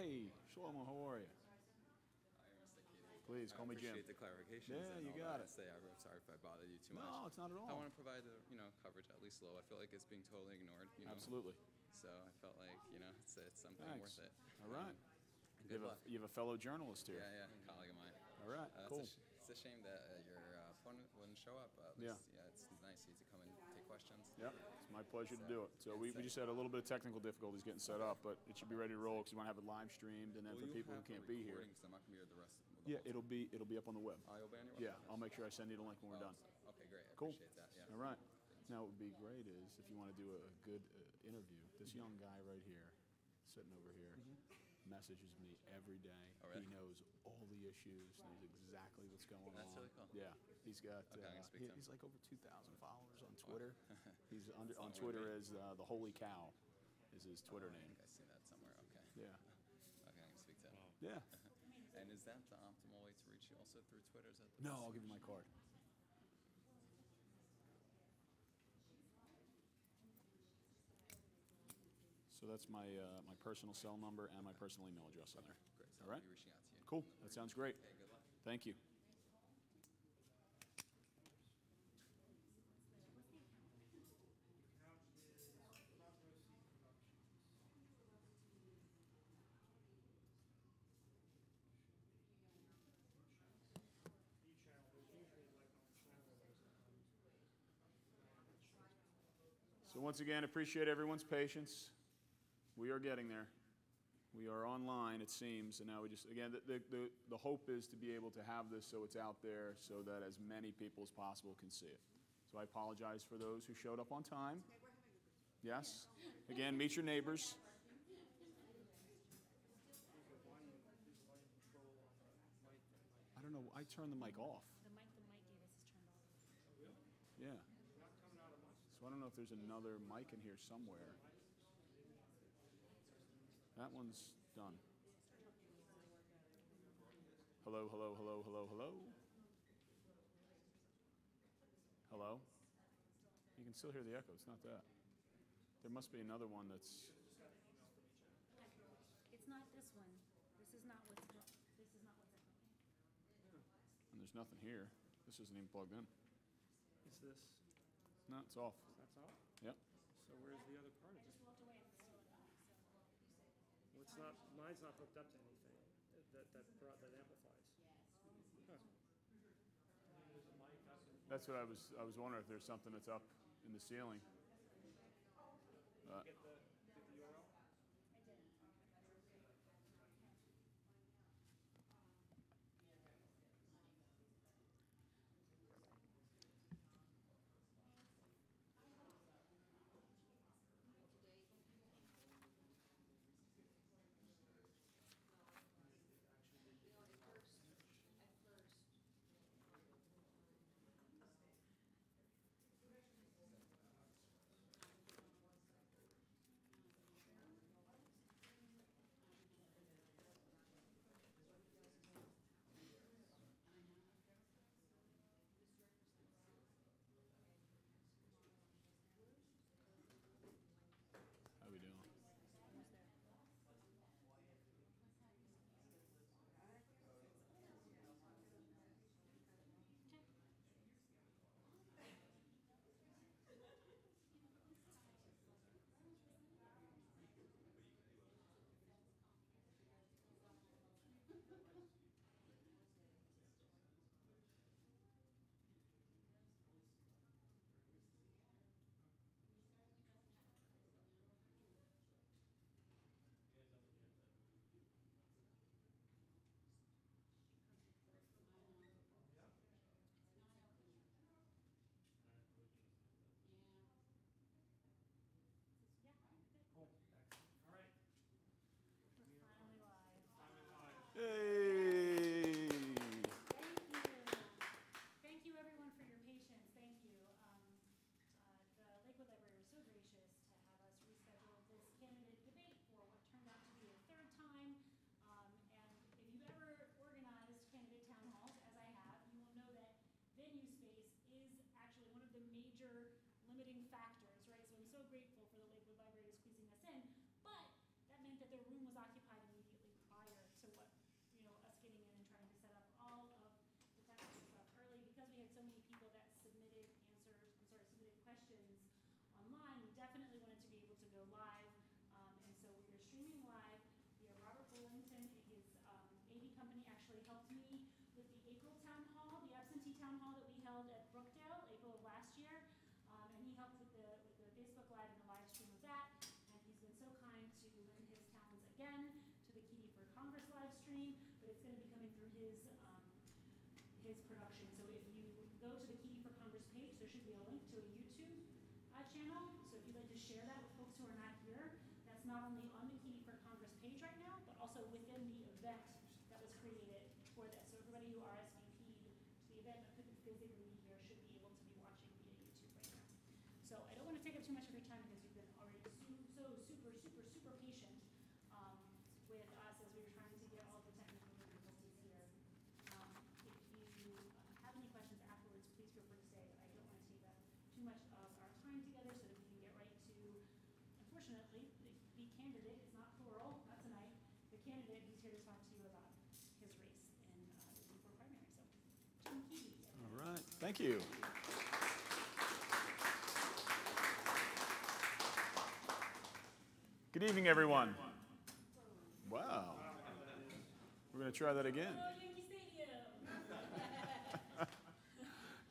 Hey, Shlomo, how are you? Please, call me Jim. I appreciate the clarifications. Yeah, and you all got that. it. Say, I'm sorry if I bothered you too much. No, it's not at all. I want to provide the coverage at least low. I feel like it's being totally ignored. Absolutely. So I felt like it's something Thanks. worth it. All right. Good luck. You have a fellow journalist here. Yeah, colleague of mine. All right, cool. It's a shame that your opponent wouldn't show up. At least, it's nice to come and take questions. Yep, it's my pleasure to do it. So we just had a little bit of technical difficulties getting set up, but it should be ready to roll because we want to have it live streamed, and then for people who can't be here. I'm not going to be here the rest of Yeah, it'll be up on the web. Oh, you'll be on your website? Yeah, I'll make sure I send you the link when we're done. Okay, great. I Cool. appreciate that. Yeah. All right. Now, what would be great is if you want to do a good interview. This young guy right here, sitting over here, messages me every day. Oh, really? He knows all the issues, knows exactly what's going on. That's really cool. Yeah, he's got. Okay, I'm gonna speak to him. He's like over 2,000 followers on Twitter. He's on Twitter as the Holy Cow, is his Twitter I name. think I see that somewhere. Okay. Yeah. Okay, I can speak to him. Yeah. And is that the optimal way to reach you also through Twitter? Is that the No, best? I'll give you my card. So that's my my personal cell number and my personal email address on there. Great. So All right. I'll be reaching out to you. Cool. That sounds great. Okay, good luck. Thank you. So once again, appreciate everyone's patience. We are getting there. We are online, it seems, and now we just, again, the hope is to be able to have this so it's out there so that as many people as possible can see it. So I apologize for those who showed up on time. Yes. Again, meet your neighbors. I don't know, I turned the mic off. The mic gave us is turned off. Yeah. So I don't know if there's another mic in here somewhere. That one's done. Hello, hello, hello, hello, hello. Hello? You can still hear the echo. It's not that. There must be another one that's... It's not this one. This is not what's echoing. And there's nothing here. This isn't even plugged in. Is this, No, it's off. that's all? Yep. So where's the other part of it? Just walked away and still Well, it's not, mine's not hooked up to anything that amplifies. Huh. That's what I was wondering if there's something that's up in the ceiling. Get the URL? go live. And so we are streaming live. We have Robert Bullington. His AV company actually helped me with the April town hall, the absentee town hall that we held at Brookdale, April of last year. And he helped with the Facebook Live and the live stream of that. And he's been so kind to lend his talents again to the Kitty for Congress live stream, but it's going to be coming through his production. So if you go to the Kitty for Congress page, there should be a link to a YouTube channel. So if you'd like to share that with folks who are not here, that's not only on the Kitty for Congress page right now, but also within the event that was created for this. So everybody who RSVP'd to the event but couldn't physically be here should be able to be watching via YouTube right now. So I don't want to take up too much of your time because you've been already super patient with us as we were trying to get all of the technical difficulties here. If you have any questions afterwards, please feel free to say, but I don't want to take up too much of our time together so that we can get right to, unfortunately, the candidate is not plural, not tonight, the candidate who's here to talk to you about his race in the D4 primary. So, Jim Keady. All right, thank you. Good evening, everyone. Wow. We're going to try that again. Hello, Yankee Stadium.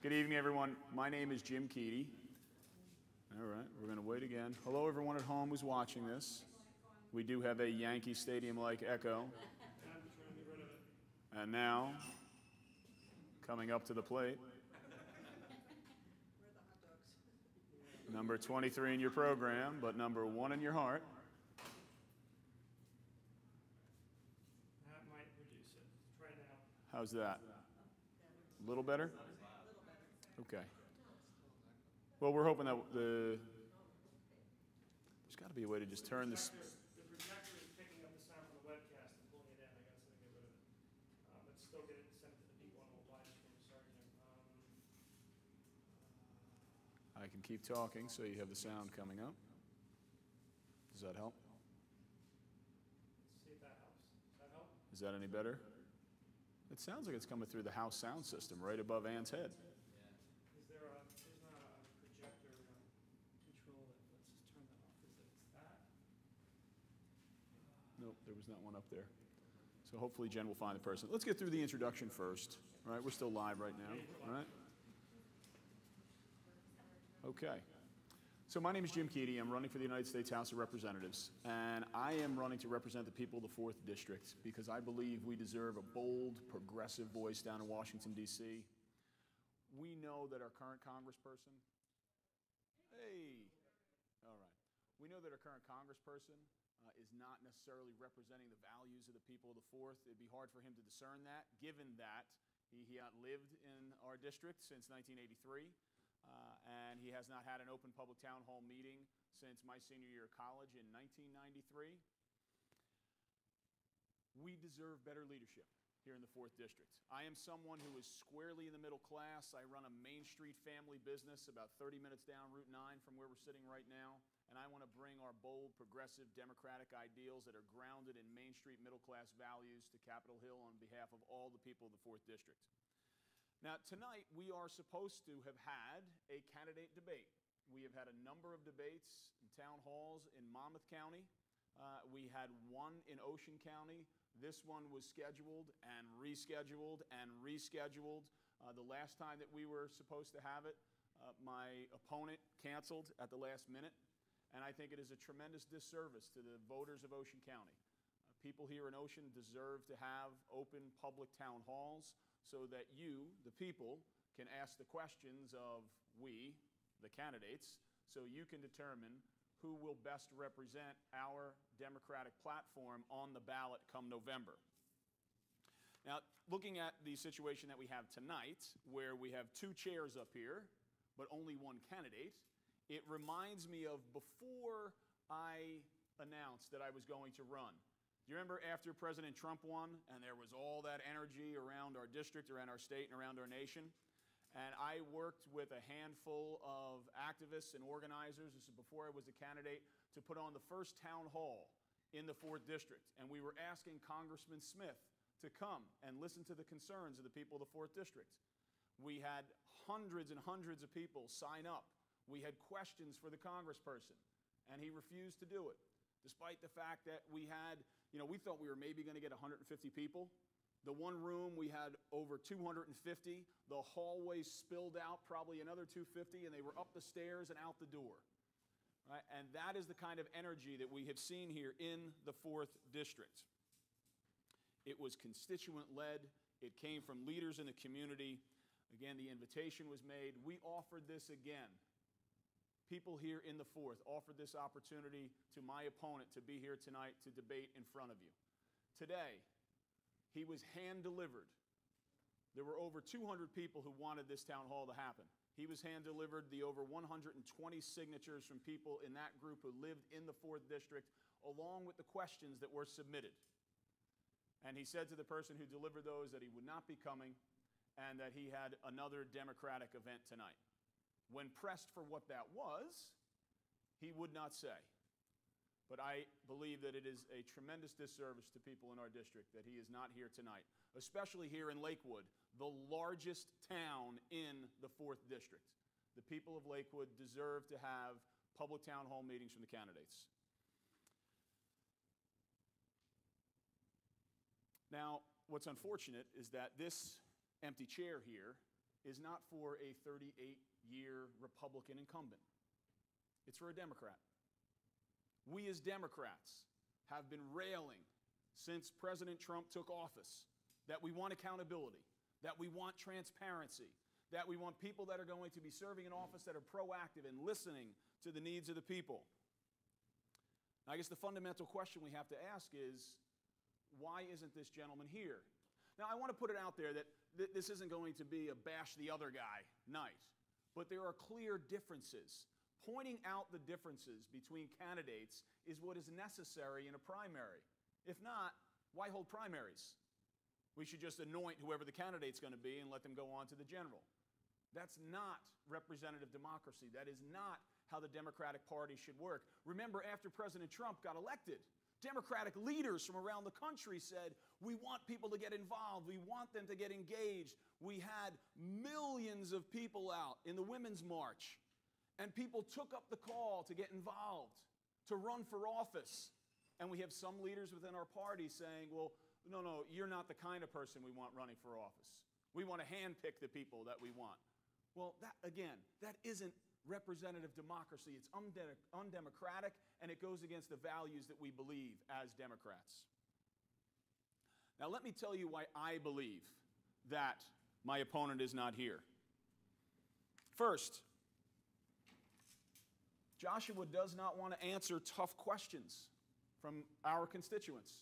Good evening, everyone. My name is Jim Keady. All right, we're going to wait again. Hello, everyone at home who's watching this. We do have a Yankee Stadium-like echo. And now, coming up to the plate, number 23 in your program, but number 1 in your heart. That might reduce it. Try now. How's that? A little better? Okay. Well, we're hoping that there's got to be a way to just turn this. The projector is picking up the sound from the webcast and pulling it in. I got something to get rid of it. But still get it sent to the people on the live stream. Sorry, Jim. I can keep talking so you have the sound coming up. Does that help? Let's see if that helps. Does that help? Is that any better? It sounds like it's coming through the house sound system right above Ann's head. There's not a projector control that lets us turn that off. Is it that? Nope, there was not one up there. So hopefully Jen will find the person. Let's get through the introduction first. All right, we're still live right now. All right. Okay. So my name is Jim Keady. I'm running for the United States House of Representatives, and I am running to represent the people of the 4th District because I believe we deserve a bold, progressive voice down in Washington, D.C. We know that our current congressperson, all right. We know that our current congressperson is not necessarily representing the values of the people of the 4th. It'd be hard for him to discern that, given that he lived in our district since 1983. And he has not had an open public town hall meeting since my senior year of college in 1993. We deserve better leadership here in the 4th District. I am someone who is squarely in the middle class. I run a Main Street family business about 30 minutes down Route 9 from where we're sitting right now. And I want to bring our bold, progressive, democratic ideals that are grounded in Main Street middle-class values to Capitol Hill on behalf of all the people of the 4th District. Now, tonight, we are supposed to have had a candidate debate. We have had a number of debates in town halls in Monmouth County. We had one in Ocean County. This one was scheduled and rescheduled and rescheduled. The last time that we were supposed to have it, my opponent canceled at the last minute. And I think it is a tremendous disservice to the voters of Ocean County. People here in Ocean deserve to have open public town halls so that you, the people, can ask the questions of we, the candidates, so you can determine who will best represent our Democratic platform on the ballot come November. Now, looking at the situation that we have tonight, where we have 2 chairs up here, but only 1 candidate, it reminds me of before I announced that I was going to run. Do you remember after President Trump won and there was all that energy around our district, around our state, and around our nation? And I worked with a handful of activists and organizers, this is before I was a candidate, to put on the first town hall in the 4th District. And we were asking Congressman Smith to come and listen to the concerns of the people of the 4th District. We had hundreds and hundreds of people sign up. We had questions for the congressperson. and he refused to do it, despite the fact that we had, we thought we were maybe going to get 150 people. The one room, we had over 250. The hallway spilled out probably another 250, and they were up the stairs and out the door. Right? And that is the kind of energy that we have seen here in the 4th District. It was constituent-led. It came from leaders in the community. Again, the invitation was made. We offered this again. People here in the 4th offered this opportunity to my opponent to be here tonight to debate in front of you. Today, he was hand-delivered. There were over 200 people who wanted this town hall to happen. He was hand-delivered the over 120 signatures from people in that group who lived in the 4th District, along with the questions that were submitted. And he said to the person who delivered those that he would not be coming and that he had another Democratic event tonight. When pressed for what that was, he would not say. But I believe that it is a tremendous disservice to people in our district that he is not here tonight, especially here in Lakewood, the largest town in the 4th District. The people of Lakewood deserve to have public town hall meetings from the candidates. Now, what's unfortunate is that this empty chair here is not for a 38-year Republican incumbent. It's for a Democrat. We as Democrats have been railing since President Trump took office that we want accountability, that we want transparency, that we want people that are going to be serving in office that are proactive and listening to the needs of the people. I guess the fundamental question we have to ask is, why isn't this gentleman here? Now, I want to put it out there that this isn't going to be a bash the other guy night, but there are clear differences. Pointing out the differences between candidates is what is necessary in a primary. If not, why hold primaries? We should just anoint whoever the candidate's going to be and let them go on to the general. That's not representative democracy. That is not how the Democratic Party should work. Remember, after President Trump got elected, Democratic leaders from around the country said, we want people to get involved. We want them to get engaged. We had millions of people out in the Women's March, and people took up the call to get involved, to run for office. And we have some leaders within our party saying, well, no, you're not the kind of person we want running for office. We want to handpick the people that we want. Well, that isn't representative democracy. It's undemocratic, and it goes against the values that we believe as Democrats. Now, let me tell you why I believe that my opponent is not here. First, Joshua does not want to answer tough questions from our constituents,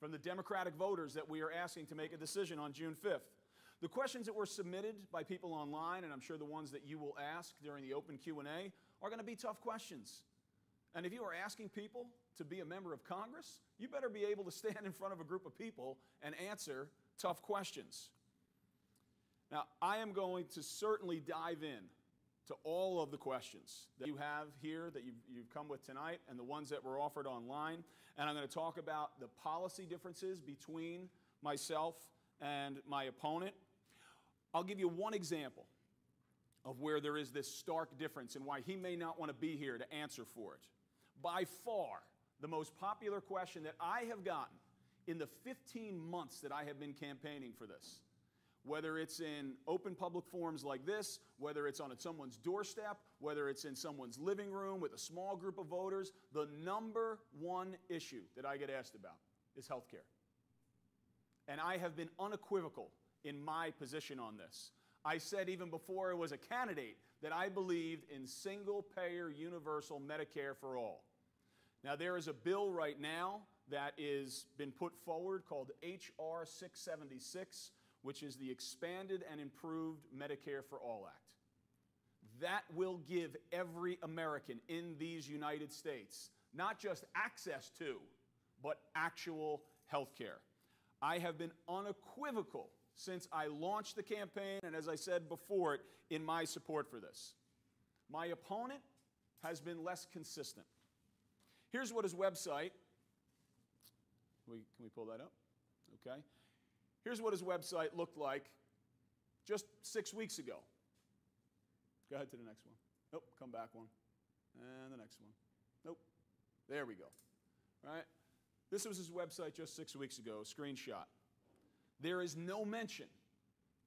from the Democratic voters that we are asking to make a decision on June 5th. The questions that were submitted by people online, and I'm sure the ones that you will ask during the open Q&A, are going to be tough questions. And if you are asking people to be a member of Congress, you better be able to stand in front of a group of people and answer tough questions. Now, I am going to certainly dive in to all of the questions that you have here, that you've come with tonight, and the ones that were offered online. And I'm going to talk about the policy differences between myself and my opponent. I'll give you one example of where there is this stark difference and why he may not want to be here to answer for it. By far, the most popular question that I have gotten in the 15 months that I have been campaigning for this, whether it's in open public forums like this, whether it's on someone's doorstep, whether it's in someone's living room with a small group of voters, the number one issue that I get asked about is health care. And I have been unequivocal in my position on this. I said even before I was a candidate that I believed in single-payer universal Medicare for all. Now, there is a bill right now that is been put forward called H.R. 676, which is the Expanded and Improved Medicare for All Act. That will give every American in these United States not just access to, but actual health care. I have been unequivocal since I launched the campaign, and as I said before it, in my support for this. My opponent has been less consistent. Here's what his website, can we pull that up? Okay. Here's what his website looked like just 6 weeks ago. Go ahead to the next one. Nope, come back one. And the next one. Nope. There we go. Right? This was his website just 6 weeks ago, screenshot. There is no mention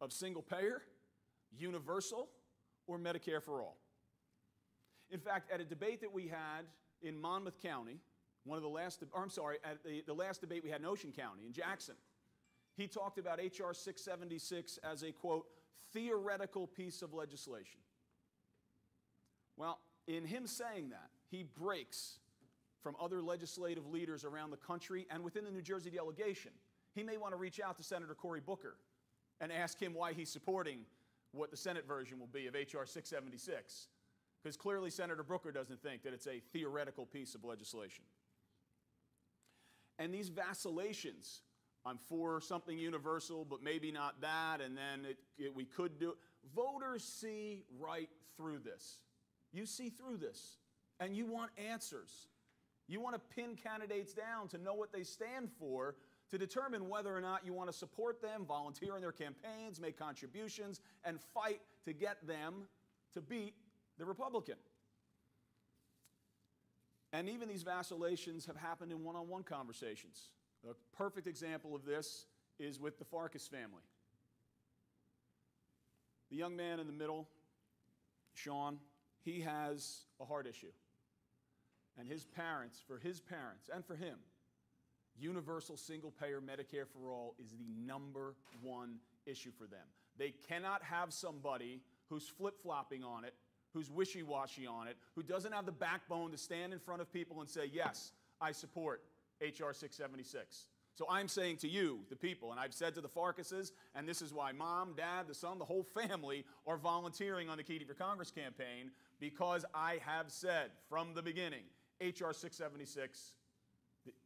of single payer, universal, or Medicare for all. In fact, at a debate that we had in Monmouth County, at the last debate we had in Ocean County, in Jackson, he talked about H.R. 676 as a, quote, theoretical piece of legislation. Well, in him saying that, he breaks from other legislative leaders around the country and within the New Jersey delegation. He may want to reach out to Senator Cory Booker and ask him why he's supporting what the Senate version will be of H.R. 676. Because clearly Senator Booker doesn't think that it's a theoretical piece of legislation. And these vacillations, I'm for something universal, but maybe not that, and then we could do it. Voters see right through this. You see through this, and you want answers. You want to pin candidates down to know what they stand for, to determine whether or not you want to support them, volunteer in their campaigns, make contributions, and fight to get them to beat the Republican. And even these vacillations have happened in one-on-one conversations. A perfect example of this is with the Farkas family. The young man in the middle, Sean, he has a heart issue. And his parents and for him, universal single-payer Medicare for all is the number one issue for them. They cannot have somebody who's flip-flopping on it, who's wishy-washy on it, who doesn't have the backbone to stand in front of people and say, yes, I support H.R. 676. So I'm saying to you, the people, and I've said to the Farkases, and this is why Mom, Dad, the son, the whole family are volunteering on the Key for Congress campaign, because I have said from the beginning, H.R. 676,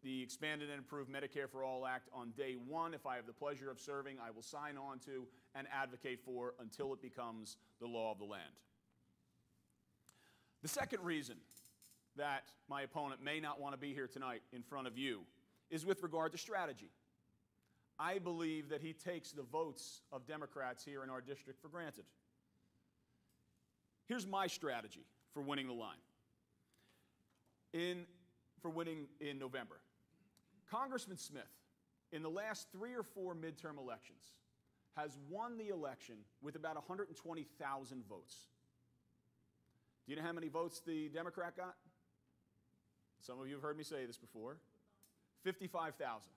the Expanded and Improved Medicare for All Act, on day one, if I have the pleasure of serving, I will sign on to and advocate for until it becomes the law of the land. The second reason that my opponent may not want to be here tonight in front of you is with regard to strategy. I believe that he takes the votes of Democrats here in our district for granted. Here's my strategy for winning the line. For winning in November. Congressman Smith, in the last 3 or 4 midterm elections, has won the election with about 120,000 votes. Do you know how many votes the Democrat got? Some of you have heard me say this before. 55,000.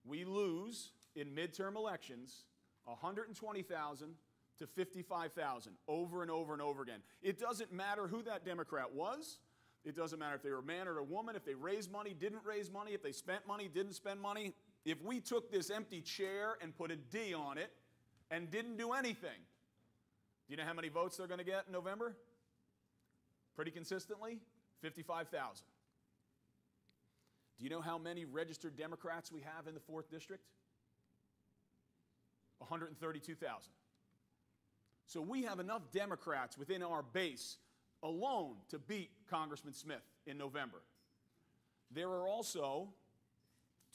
We lose in midterm elections 120,000 to 55,000 over and over and over again. It doesn't matter who that Democrat was. It doesn't matter if they were a man or a woman, if they raised money, didn't raise money, if they spent money, didn't spend money. If we took this empty chair and put a D on it and didn't do anything, do you know how many votes they're going to get in November? Pretty consistently, 55,000. Do you know how many registered Democrats we have in the 4th District? 132,000. So we have enough Democrats within our base alone to beat Congressman Smith in November. There are also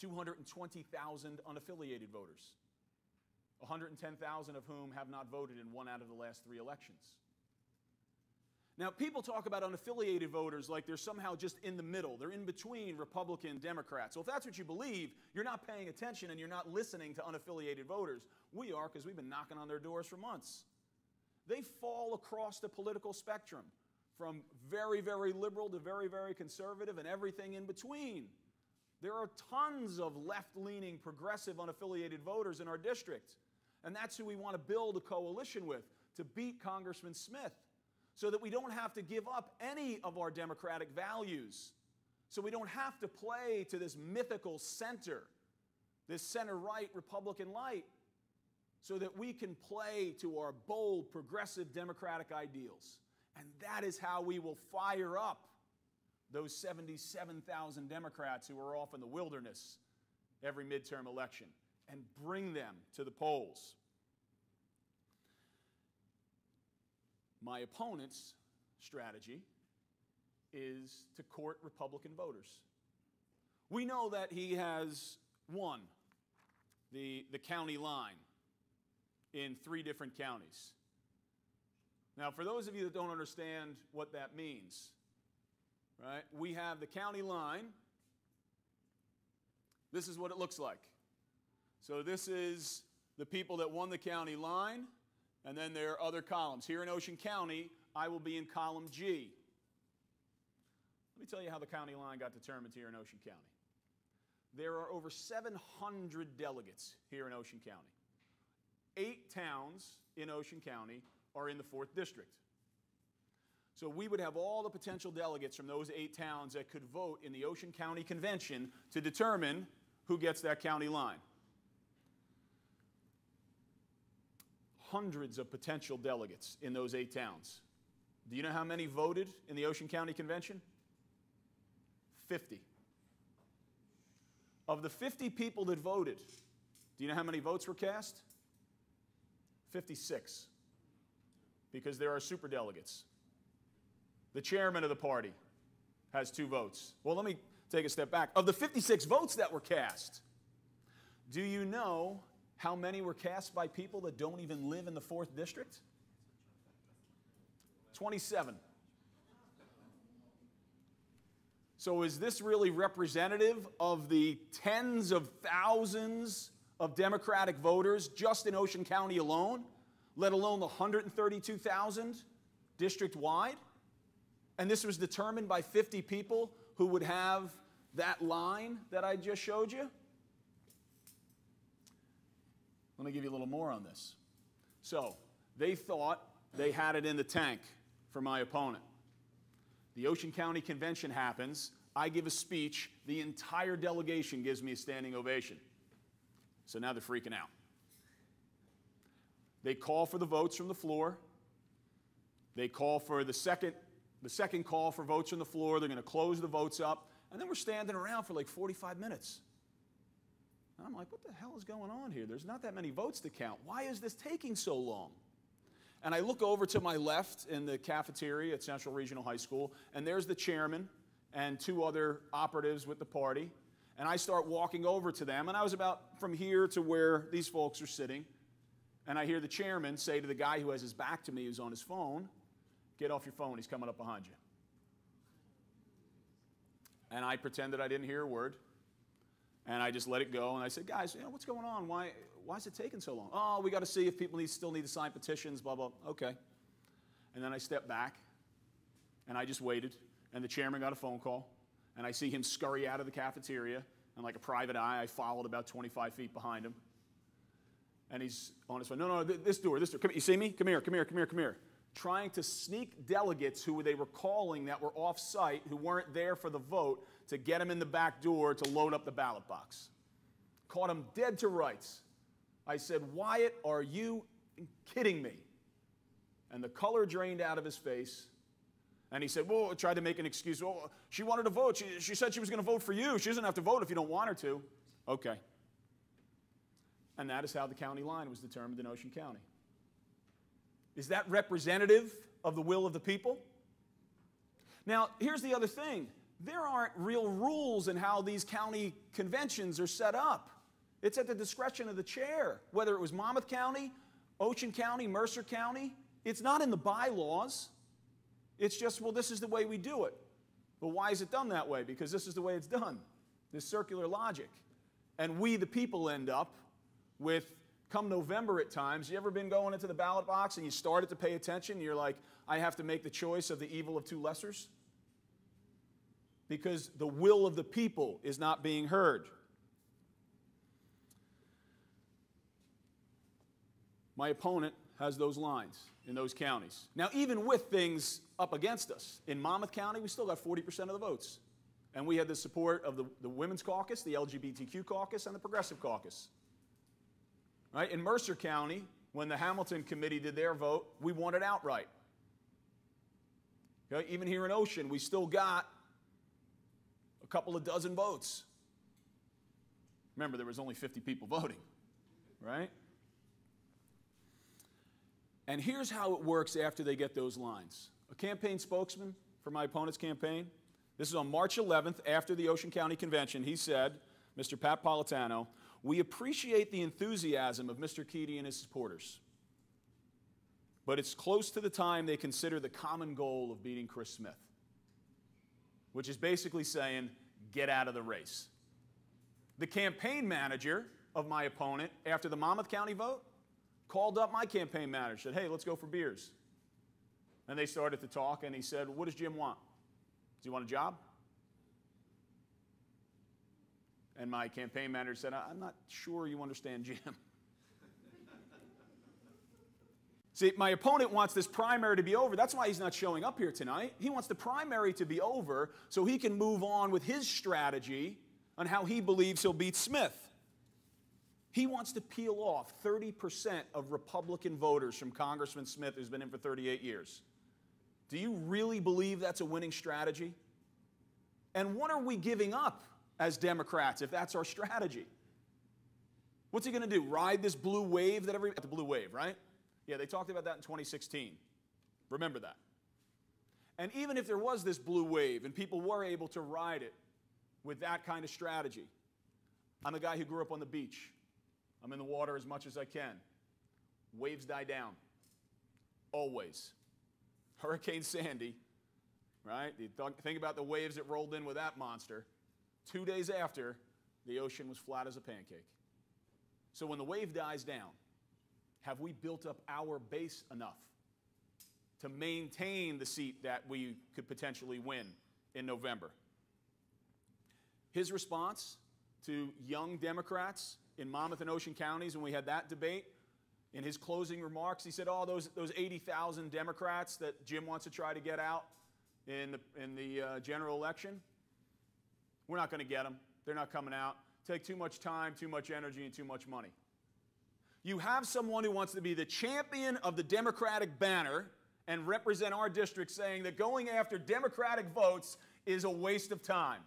220,000 unaffiliated voters, 110,000 of whom have not voted in 1 out of the last 3 elections. Now, people talk about unaffiliated voters like they're somehow just in the middle. They're in between Republican and Democrats. Well, if that's what you believe, you're not paying attention and you're not listening to unaffiliated voters. We are, because we've been knocking on their doors for months. They fall across the political spectrum, from very, very liberal to very, very conservative and everything in between. There are tons of left-leaning, progressive, unaffiliated voters in our district. And that's who we want to build a coalition with to beat Congressman Smith, so that we don't have to give up any of our democratic values, so we don't have to play to this mythical center, this center-right Republican light, so that we can play to our bold, progressive democratic ideals. And that is how we will fire up those 77,000 Democrats who are off in the wilderness every midterm election and bring them to the polls. My opponent's strategy is to court Republican voters. We know that he has won the county line in 3 different counties. Now, for those of you that don't understand what that means, right? We have the county line. This is what it looks like. So this is the people that won the county line, and then there are other columns. Here in Ocean County, I will be in column G. Let me tell you how the county line got determined here in Ocean County. There are over 700 delegates here in Ocean County. 8 towns in Ocean County are in the 4th District. So we would have all the potential delegates from those 8 towns that could vote in the Ocean County Convention to determine who gets that county line. Hundreds of potential delegates in those 8 towns. Do you know how many voted in the Ocean County Convention? 50. Of the 50 people that voted, do you know how many votes were cast? 56. Because there are superdelegates. The chairman of the party has 2 votes. Well, let me take a step back. Of the 56 votes that were cast, do you know how many were cast by people that don't even live in the 4th District? 27. So is this really representative of the tens of thousands of Democratic voters just in Ocean County alone, let alone the 132,000 district-wide? And this was determined by 50 people who would have that line that I just showed you? Let me give you a little more on this. So, they thought they had it in the tank for my opponent. The Ocean County Convention happens. I give a speech. The entire delegation gives me a standing ovation. So now they're freaking out. They call for the votes from the floor. They call for the second call for votes from the floor. They're going to close the votes up. And then we're standing around for like 45 minutes. And I'm like, what the hell is going on here? There's not that many votes to count. Why is this taking so long? And I look over to my left in the cafeteria at Central Regional High School, and there's the chairman and 2 other operatives with the party. And I start walking over to them, and I was about from here to where these folks are sitting. And I hear the chairman say to the guy who has his back to me, who's on his phone, "Get off your phone, he's coming up behind you." And I pretended I didn't hear a word. And I just let it go, and I said, "Guys, what's going on? Why is it taking so long?" "Oh, we got to see if people still need to sign petitions, blah, blah." Okay. And then I stepped back, and I just waited, and the chairman got a phone call, and I see him scurry out of the cafeteria, and like a private eye, I followed about 25 feet behind him. And he's on his phone. "No, this door. Come, you see me? Come here. Trying to sneak delegates who they were calling that were off-site, who weren't there for the vote, to get them in the back door to load up the ballot box. Caught him dead to rights. I said, "Wyatt, are you kidding me?" And the color drained out of his face. And he said, "Well," I tried to make an excuse. "Well, she wanted to vote. She said she was going to vote for you. She doesn't have to vote if you don't want her to." Okay. And that is how the county line was determined in Ocean County. Is that representative of the will of the people? Now, here's the other thing. There aren't real rules in how these county conventions are set up. It's at the discretion of the chair, whether it was Monmouth County, Ocean County, Mercer County. It's not in the bylaws. It's just, well, this is the way we do it. Well, why is it done that way? Because this is the way it's done. This circular logic. And we, the people, end up with, come November at times, you ever been going into the ballot box and you started to pay attention, and you're like, I have to make the choice of the evil of 2 lessers? Because the will of the people is not being heard. My opponent has those lines in those counties. Now, even with things up against us, in Monmouth County, we still got 40% of the votes. And we had the support of the Women's Caucus, the LGBTQ Caucus, and the Progressive Caucus. Right? In Mercer County, when the Hamilton Committee did their vote, we won it outright. Okay? Even here in Ocean, we still got a couple of dozen votes. Remember, there was only 50 people voting, right? And here's how it works after they get those lines. A campaign spokesman for my opponent's campaign, this is on March 11th, after the Ocean County Convention, he said, Mr. Pat Politano, "We appreciate the enthusiasm of Mr. Keaty and his supporters, but it's close to the time they consider the common goal of beating Chris Smith." which is basically saying, get out of the race. The campaign manager of my opponent, after the Monmouth County vote, called up my campaign manager, said, hey, let's go for beers. And they started to talk, and he said, what does Jim want? Does he want a job? And my campaign manager said, I'm not sure you understand Jim. See, my opponent wants this primary to be over. That's why he's not showing up here tonight. He wants the primary to be over so he can move on with his strategy on how he believes he'll beat Smith. He wants to peel off 30% of Republican voters from Congressman Smith, who's been in for 38 years. Do you really believe that's a winning strategy? And what are we giving up as Democrats if that's our strategy? What's he going to do? Ride this blue wave that the blue wave, right? Yeah, they talked about that in 2016. Remember that. And even if there was this blue wave and people were able to ride it with that kind of strategy, I'm a guy who grew up on the beach. I'm in the water as much as I can. Waves die down. Always. Hurricane Sandy, right? You think about the waves that rolled in with that monster. 2 days after, the ocean was flat as a pancake. So when the wave dies down, have we built up our base enough to maintain the seat that we could potentially win in November? His response to young Democrats in Monmouth and Ocean counties when we had that debate, in his closing remarks, he said, oh, those 80,000 Democrats that Jim wants to try to get out in the general election, we're not going to get them. They're not coming out. Take too much time, too much energy, and too much money. You have someone who wants to be the champion of the Democratic banner and represent our district saying that going after Democratic votes is a waste of time.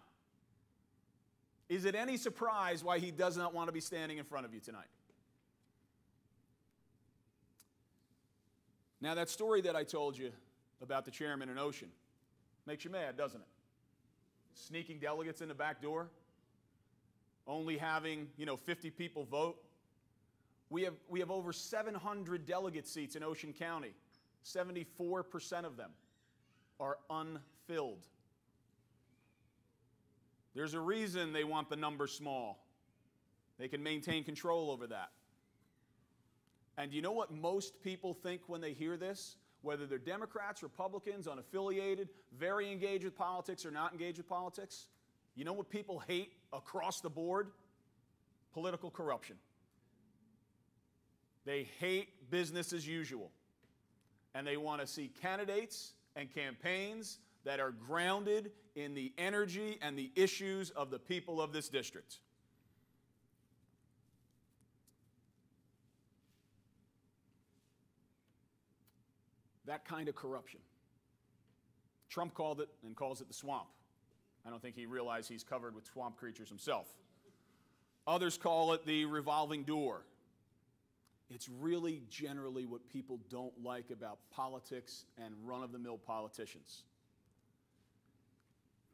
Is it any surprise why he does not want to be standing in front of you tonight? Now, that story that I told you about the chairman in Ocean makes you mad, doesn't it? Sneaking delegates in the back door, only having, 50 people vote. We have over 700 delegate seats in Ocean County. 74% of them are unfilled. There's a reason they want the number small. They can maintain control over that. And you know what most people think when they hear this? Whether they're Democrats, Republicans, unaffiliated, very engaged with politics or not engaged with politics, you know what people hate across the board? Political corruption. They hate business as usual. And they want to see candidates and campaigns that are grounded in the energy and the issues of the people of this district. That kind of corruption. Trump called it and calls it the swamp. I don't think he realized he's covered with swamp creatures himself. Others call it the revolving door. It's really generally what people don't like about politics and run-of-the-mill politicians.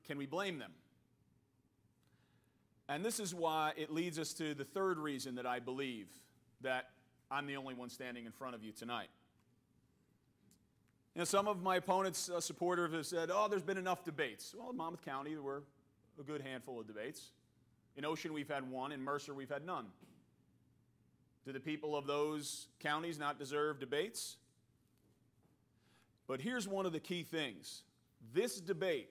Can we blame them? And this is why it leads us to the third reason that I believe that I'm the only one standing in front of you tonight. Some of my opponents' supporters have said, oh, there's been enough debates. Well, in Monmouth County, there were a good handful of debates. In Ocean, we've had one. In Mercer, we've had none. Do the people of those counties not deserve debates? But here's one of the key things. This debate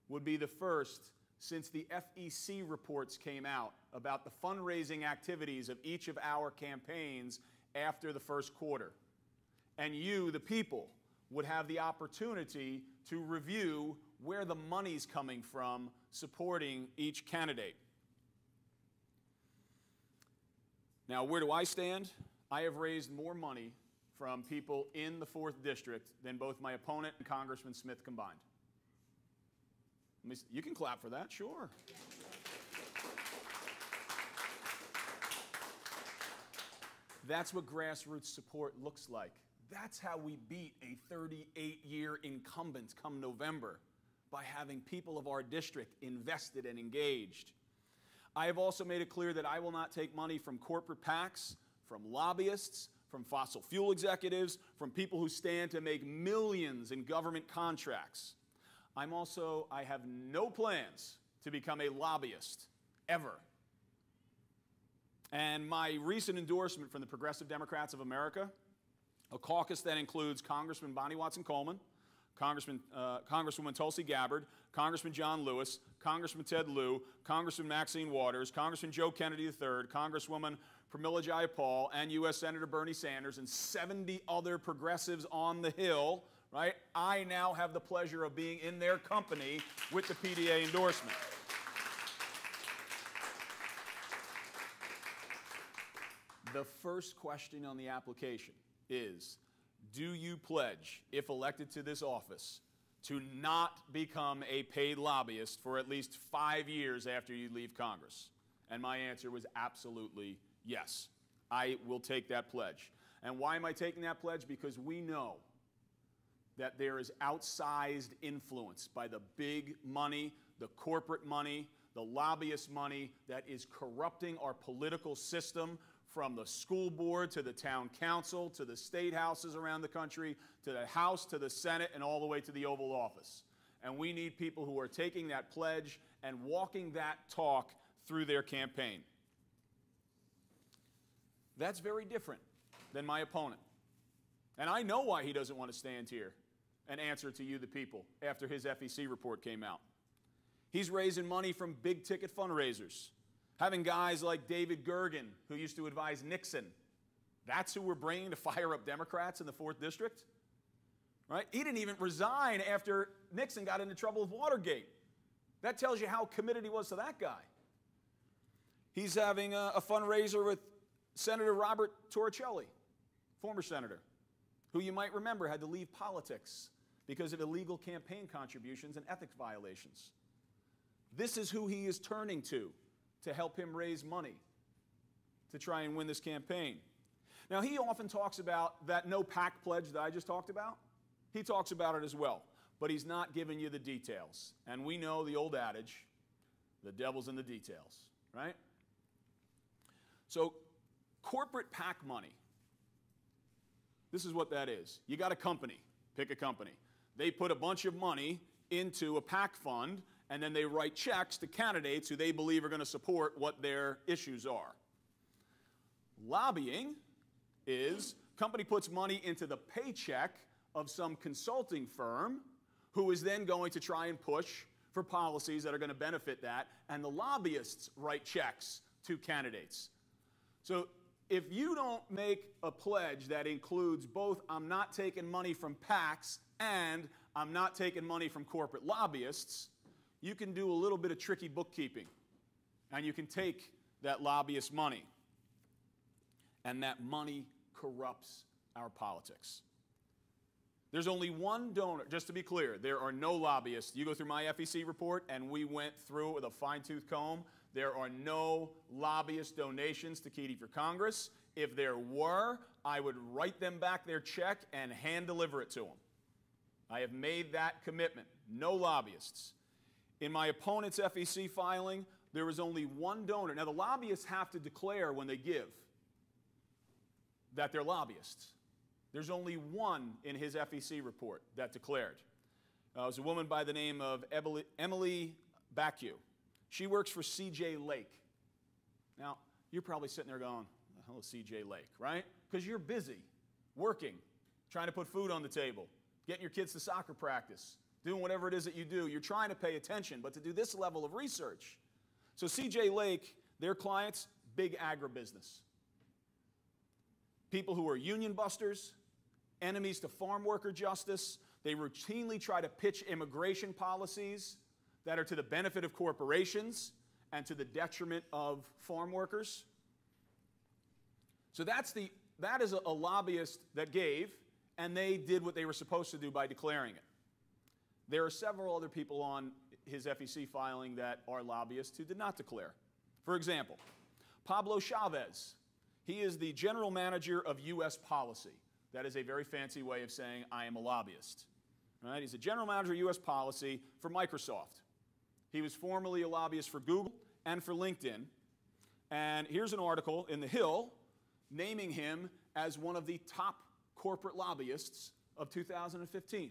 would be the first since the FEC reports came out about the fundraising activities of each of our campaigns after the first quarter. And you, the people, would have the opportunity to review where the money's coming from supporting each candidate. Now, where do I stand? I have raised more money from people in the 4th District than both my opponent and Congressman Smith combined. You can clap for that, sure. That's what grassroots support looks like. That's how we beat a 38-year incumbent come November, by having people of our district invested and engaged. I have also made it clear that I will not take money from corporate PACs, from lobbyists, from fossil fuel executives, from people who stand to make millions in government contracts. I have no plans to become a lobbyist, ever. And my recent endorsement from the Progressive Democrats of America, a caucus that includes Congressman Bonnie Watson-Coleman, Congresswoman Tulsi Gabbard, Congressman John Lewis, Congressman Ted Lieu, Congressman Maxine Waters, Congressman Joe Kennedy III, Congresswoman Pramila Jayapal, and U.S. Senator Bernie Sanders, and 70 other progressives on the Hill, right? I now have the pleasure of being in their company with the PDA endorsement. The first question on the application is, do you pledge, if elected to this office, to not become a paid lobbyist for at least 5 years after you leave Congress? And my answer was absolutely yes. I will take that pledge. And why am I taking that pledge? Because we know that there is outsized influence by the big money, the corporate money, the lobbyist money that is corrupting our political system, from the school board to the town council to the state houses around the country to the House to the Senate and all the way to the Oval Office. And we need people who are taking that pledge and walking that talk through their campaign. That's very different than my opponent. And I know why he doesn't want to stand here and answer to you, the people, after his FEC report came out. He's raising money from big-ticket fundraisers, having guys like David Gergen, who used to advise Nixon. That's who we're bringing to fire up Democrats in the 4th District, right? He didn't even resign after Nixon got into trouble with Watergate. That tells you how committed he was to that guy. He's having a fundraiser with Senator Robert Torricelli, former senator, who you might remember had to leave politics because of illegal campaign contributions and ethics violations. This is who he is turning to help him raise money to try and win this campaign. Now, he often talks about that no PAC pledge that I just talked about. He talks about it as well, but he's not giving you the details. And we know the old adage, the devil's in the details, right? So, corporate PAC money, this is what that is. You got a company, pick a company. They put a bunch of money into a PAC fund, and then they write checks to candidates who they believe are going to support what their issues are. Lobbying is company puts money into the paycheck of some consulting firm who is then going to try and push for policies that are going to benefit that, and the lobbyists write checks to candidates. So if you don't make a pledge that includes both I'm not taking money from PACs and I'm not taking money from corporate lobbyists, you can do a little bit of tricky bookkeeping, and you can take that lobbyist money, and that money corrupts our politics. There's only one donor, just to be clear, there are no lobbyists. You go through my FEC report, and we went through it with a fine-tooth comb. There are no lobbyist donations to Keedy for Congress. If there were, I would write them back their check and hand-deliver it to them. I have made that commitment. No lobbyists. In my opponent's FEC filing, there was only one donor. Now, the lobbyists have to declare when they give that they're lobbyists. There's only one in his FEC report that declared. It was a woman by the name of Emily Bacchio. She works for CJ Lake. Now, you're probably sitting there going, hello, CJ Lake, right? Because you're busy working, trying to put food on the table, getting your kids to soccer practice, doing whatever it is that you do. You're trying to pay attention, but to do this level of research. So CJ Lake, their clients, big agribusiness. People who are union busters, enemies to farm worker justice. They routinely try to pitch immigration policies that are to the benefit of corporations and to the detriment of farm workers. So that is a lobbyist that gave, and they did what they were supposed to do by declaring it. There are several other people on his FEC filing that are lobbyists who did not declare. For example, Pablo Chavez. He is the general manager of U.S. policy. That is a very fancy way of saying I am a lobbyist. Right? He's a general manager of U.S. policy for Microsoft. He was formerly a lobbyist for Google and for LinkedIn. And here's an article in The Hill naming him as one of the top corporate lobbyists of 2015.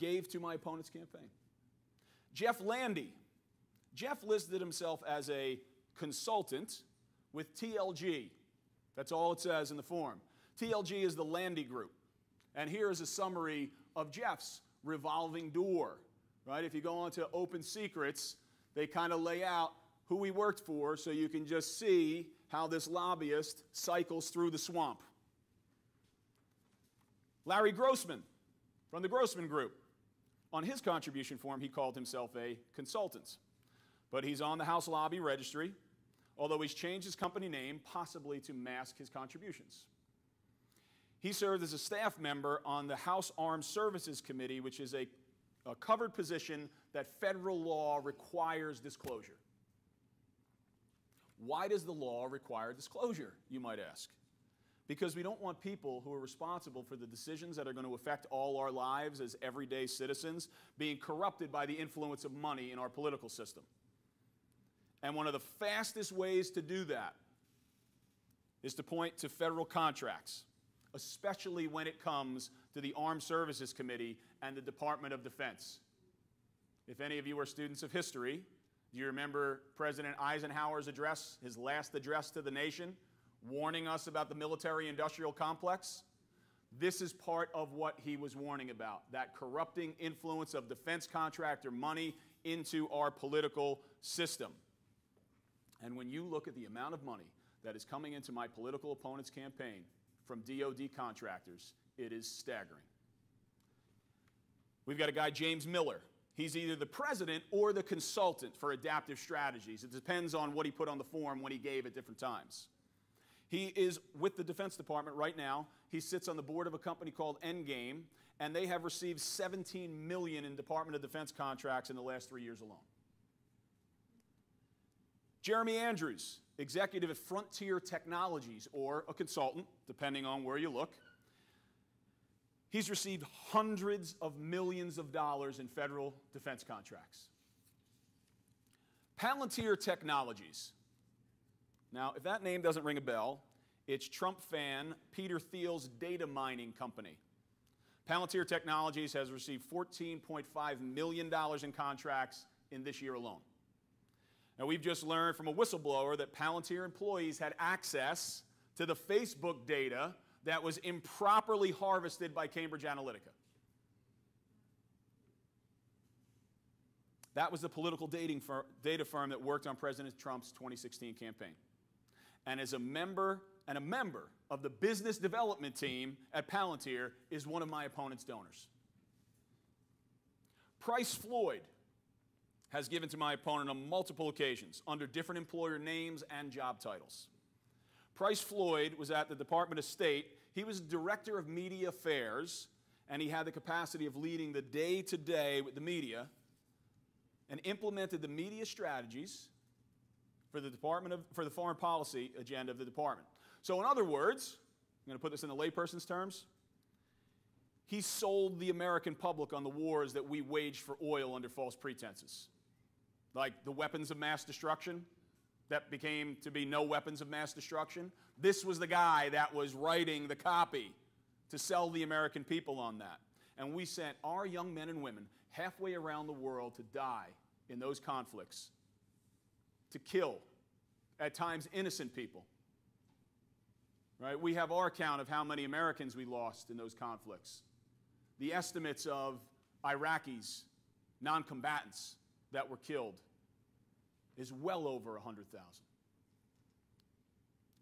gave to my opponent's campaign. Jeff Landy. Jeff listed himself as a consultant with TLG. That's all it says in the form. TLG is the Landy Group. And here is a summary of Jeff's revolving door. Right? If you go on to Open Secrets, they kind of lay out who he worked for so you can just see how this lobbyist cycles through the swamp. Larry Grossman from the Grossman Group. On his contribution form, he called himself a consultant. But he's on the House Lobby Registry, although he's changed his company name, possibly to mask his contributions. He served as a staff member on the House Armed Services Committee, which is a covered position that federal law requires disclosure. Why does the law require disclosure, you might ask? Because we don't want people who are responsible for the decisions that are going to affect all our lives as everyday citizens being corrupted by the influence of money in our political system. And one of the fastest ways to do that is to point to federal contracts, especially when it comes to the Armed Services Committee and the Department of Defense. If any of you are students of history, do you remember President Eisenhower's address, his last address to the nation, warning us about the military-industrial complex? This is part of what he was warning about, that corrupting influence of defense contractor money into our political system. And when you look at the amount of money that is coming into my political opponent's campaign from DOD contractors, it is staggering. We've got a guy, James Miller. He's either the president or the consultant for adaptive strategies. It depends on what he put on the form when he gave at different times. He is with the Defense Department right now. He sits on the board of a company called Endgame, and they have received $17 million in Department of Defense contracts in the last 3 years alone. Jeremy Andrews, executive at Frontier Technologies, or a consultant, depending on where you look. He's received hundreds of millions of dollars in federal defense contracts. Palantir Technologies. Now, if that name doesn't ring a bell, it's Trump fan Peter Thiel's data mining company. Palantir Technologies has received $14.5 million in contracts in this year alone. Now, we've just learned from a whistleblower that Palantir employees had access to the Facebook data that was improperly harvested by Cambridge Analytica. That was the political data firm that worked on President Trump's 2016 campaign. And as a member of the business development team at Palantir is one of my opponent's donors. Price Floyd has given to my opponent on multiple occasions under different employer names and job titles. Price Floyd was at the Department of State. He was Director of Media Affairs, and he had the capacity of leading the day-to-day with the media and implemented the media strategies for the foreign policy agenda of the department. So in other words, I'm going to put this in the layperson's terms, he sold the American public on the wars that we waged for oil under false pretenses. Like the weapons of mass destruction that became to be no weapons of mass destruction. This was the guy that was writing the copy to sell the American people on that. And we sent our young men and women halfway around the world to die in those conflicts, to kill, at times, innocent people. Right? We have our count of how many Americans we lost in those conflicts. The estimates of Iraqis, non-combatants, that were killed is well over 100,000.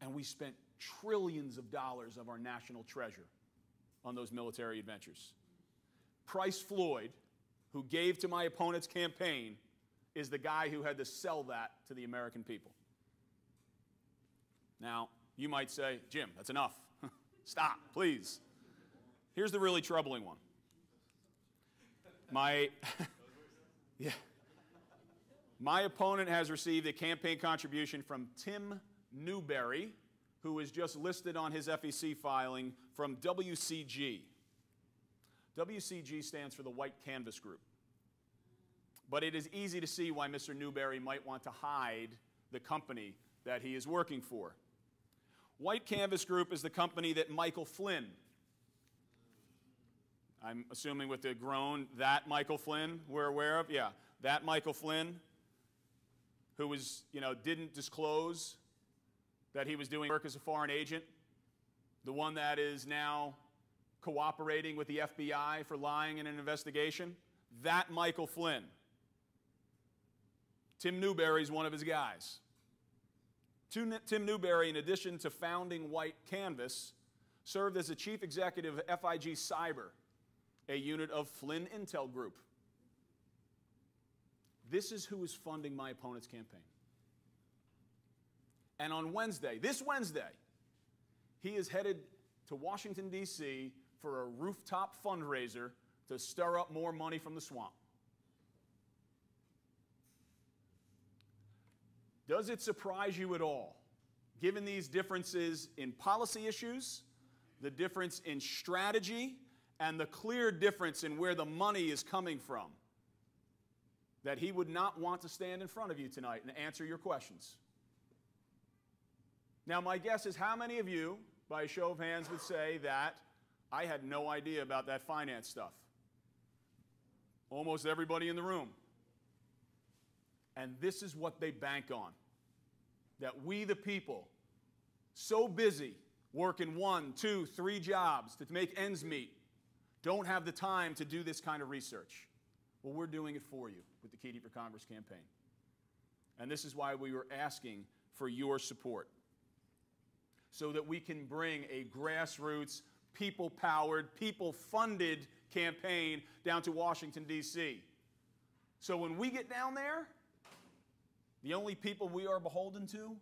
And we spent trillions of dollars of our national treasure on those military adventures. Price Floyd, who gave to my opponent's campaign, is the guy who had to sell that to the American people. Now, you might say, Jim, that's enough. Stop, please. Here's the really troubling one. My opponent has received a campaign contribution from Tim Newberry, who is just listed on his FEC filing from WCG. WCG stands for the White Canvas Group. But it is easy to see why Mr. Newberry might want to hide the company that he is working for. White Canvas Group is the company that Michael Flynn, I'm assuming with the groan, that Michael Flynn we're aware of? Yeah, that Michael Flynn, who was, didn't disclose that he was doing work as a foreign agent, the one that is now cooperating with the FBI for lying in an investigation, that Michael Flynn. Tim Newberry's one of his guys. Tim Newberry, in addition to founding White Canvas, served as the chief executive of FIG Cyber, a unit of Flynn Intel Group. This is who is funding my opponent's campaign. And on Wednesday, this Wednesday, he is headed to Washington, D.C. for a rooftop fundraiser to stir up more money from the swamp. Does it surprise you at all, given these differences in policy issues, the difference in strategy, and the clear difference in where the money is coming from, that he would not want to stand in front of you tonight and answer your questions? Now, my guess is how many of you, by a show of hands, would say that I had no idea about that finance stuff? Almost everybody in the room. And this is what they bank on. That we, the people, so busy working 1, 2, 3 jobs to make ends meet, don't have the time to do this kind of research. Well, we're doing it for you with the Keating for Congress campaign. And this is why we were asking for your support, so that we can bring a grassroots, people-powered, people-funded campaign down to Washington, D.C. So when we get down there, the only people we are beholden to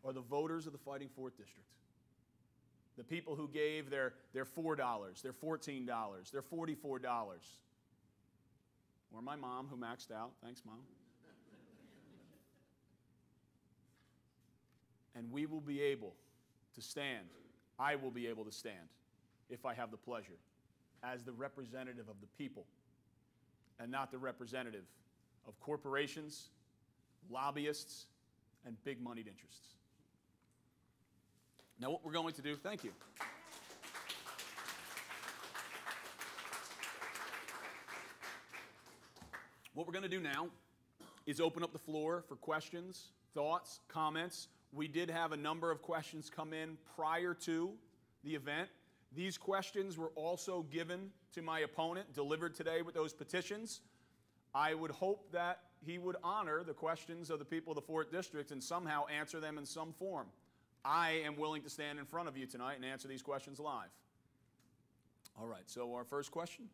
are the voters of the Fighting Fourth District. The people who gave their $4, their $14, their $44. Or my mom, who maxed out. Thanks, Mom. And we will be able to stand. I will be able to stand, if I have the pleasure, as the representative of the people and not the representative of corporations, lobbyists, and big moneyed interests. Now what we're going to do, thank you. What we're going to do now is open up the floor for questions, thoughts, comments. We did have a number of questions come in prior to the event. These questions were also given to my opponent, delivered today with those petitions. I would hope that he would honor the questions of the people of the 4th District and somehow answer them in some form. I am willing to stand in front of you tonight and answer these questions live. All right, so our first question.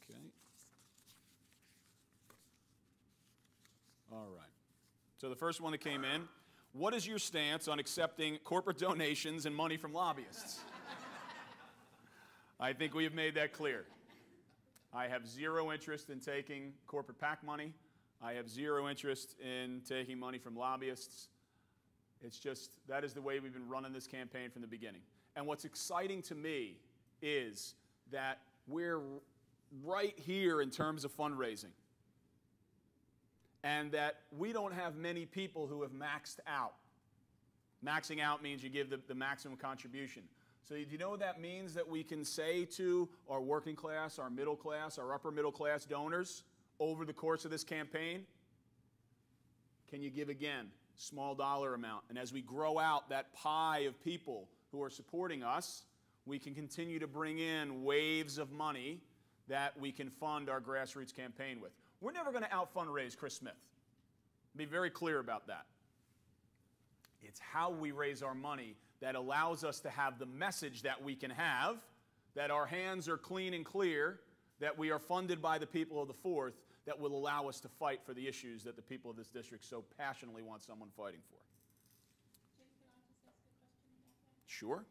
Okay. All right. So the first one that came in, what is your stance on accepting corporate donations and money from lobbyists? I think we have made that clear. I have zero interest in taking corporate PAC money. I have zero interest in taking money from lobbyists. It's just, that is the way we've been running this campaign from the beginning. And what's exciting to me is that we're right here in terms of fundraising. And that we don't have many people who have maxed out. Maxing out means you give the maximum contribution. So do you know what that means? That we can say to our working class, our middle class, our upper middle class donors over the course of this campaign, can you give again? Small dollar amount. And as we grow out that pie of people who are supporting us, we can continue to bring in waves of money that we can fund our grassroots campaign with. We're never going to out-fundraise Chris Smith. Be very clear about that. It's how we raise our money that allows us to have the message that we can have, that our hands are clean and clear, that we are funded by the people of the 4th, that will allow us to fight for the issues that the people of this district so passionately want someone fighting for. Jim, can I just ask a question about that? Sure.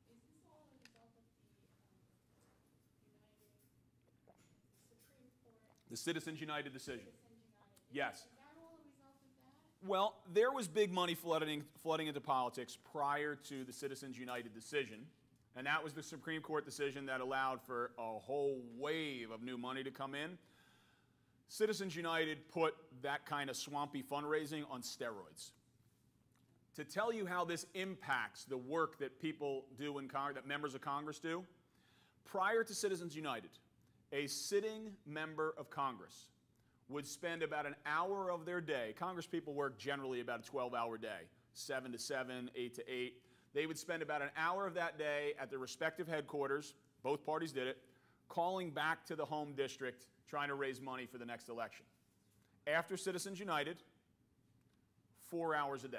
Is this all a result of the Supreme Court? The Citizens United decision. Yes. Yes. Is that all a result of that? Well, there was big money flooding into politics prior to the Citizens United decision, and that was the Supreme Court decision that allowed for a whole wave of new money to come in. Citizens United put that kind of swampy fundraising on steroids. to tell you how this impacts the work that people do in Congress, that members of Congress do. Prior to Citizens United, a sitting member of Congress would spend about an hour of their day. Congress people work generally about a 12-hour day, 7 to 7, 8 to 8. They would spend about an hour of that day at their respective headquarters, both parties did it, calling back to the home district, trying to raise money for the next election. After Citizens United, 4 hours a day.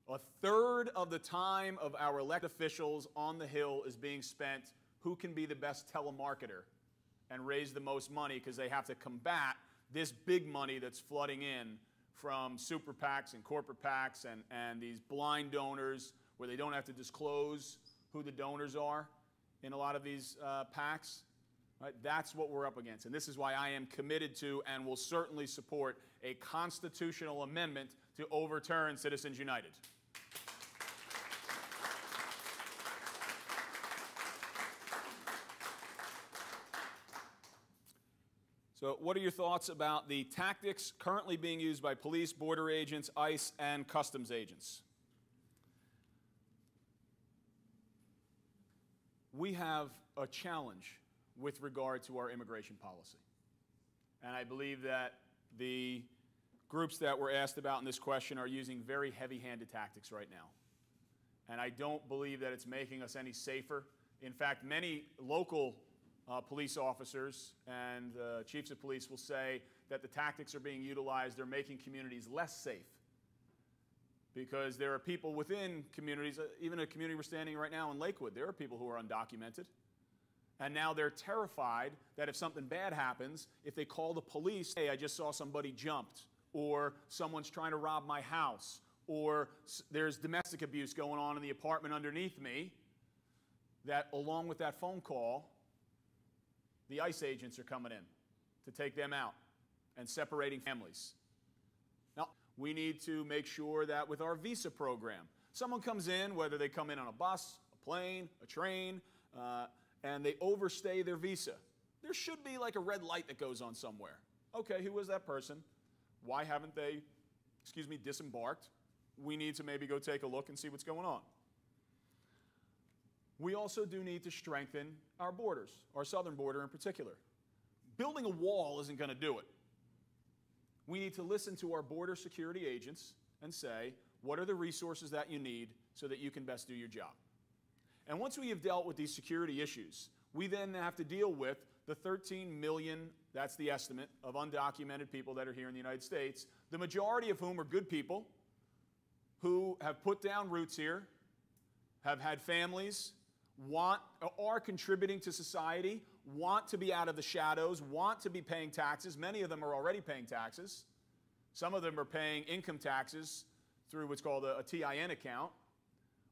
A third of the time of our elected officials on the Hill is being spent who can be the best telemarketer and raise the most money, because they have to combat this big money that's flooding in from super PACs and corporate PACs and these blind donors where they don't have to disclose who the donors are in a lot of these PACs. Right? That's what we're up against. And this is why I am committed to and will certainly support a constitutional amendment to overturn Citizens United. So what are your thoughts about the tactics currently being used by police, border agents, ICE, and customs agents? We have a challenge with regard to our immigration policy. And I believe that the groups that were asked about in this question are using very heavy-handed tactics right now. And I don't believe that it's making us any safer. In fact, many local police officers and chiefs of police will say that the tactics are being utilized, they're making communities less safe. Because there are people within communities, even a community we're standing right now in Lakewood, there are people who are undocumented. And now they're terrified that if something bad happens, if they call the police, hey, I just saw somebody jumped, or someone's trying to rob my house, or there's domestic abuse going on in the apartment underneath me, that along with that phone call, the ICE agents are coming in to take them out and separating families. Now, we need to make sure that with our visa program, someone comes in, whether they come in on a bus, a plane, a train, and they overstay their visa. There should be like a red light that goes on somewhere. Okay, who was that person? Why haven't they, disembarked? We need to maybe go take a look and see what's going on. We also do need to strengthen our borders, our southern border in particular. Building a wall isn't going to do it. We need to listen to our border security agents and say, what are the resources that you need so that you can best do your job? And once we have dealt with these security issues, we then have to deal with the 13 million, that's the estimate, of undocumented people that are here in the United States, the majority of whom are good people who have put down roots here, have had families, are contributing to society, want to be out of the shadows, want to be paying taxes. Many of them are already paying taxes. Some of them are paying income taxes through what's called a TIN account.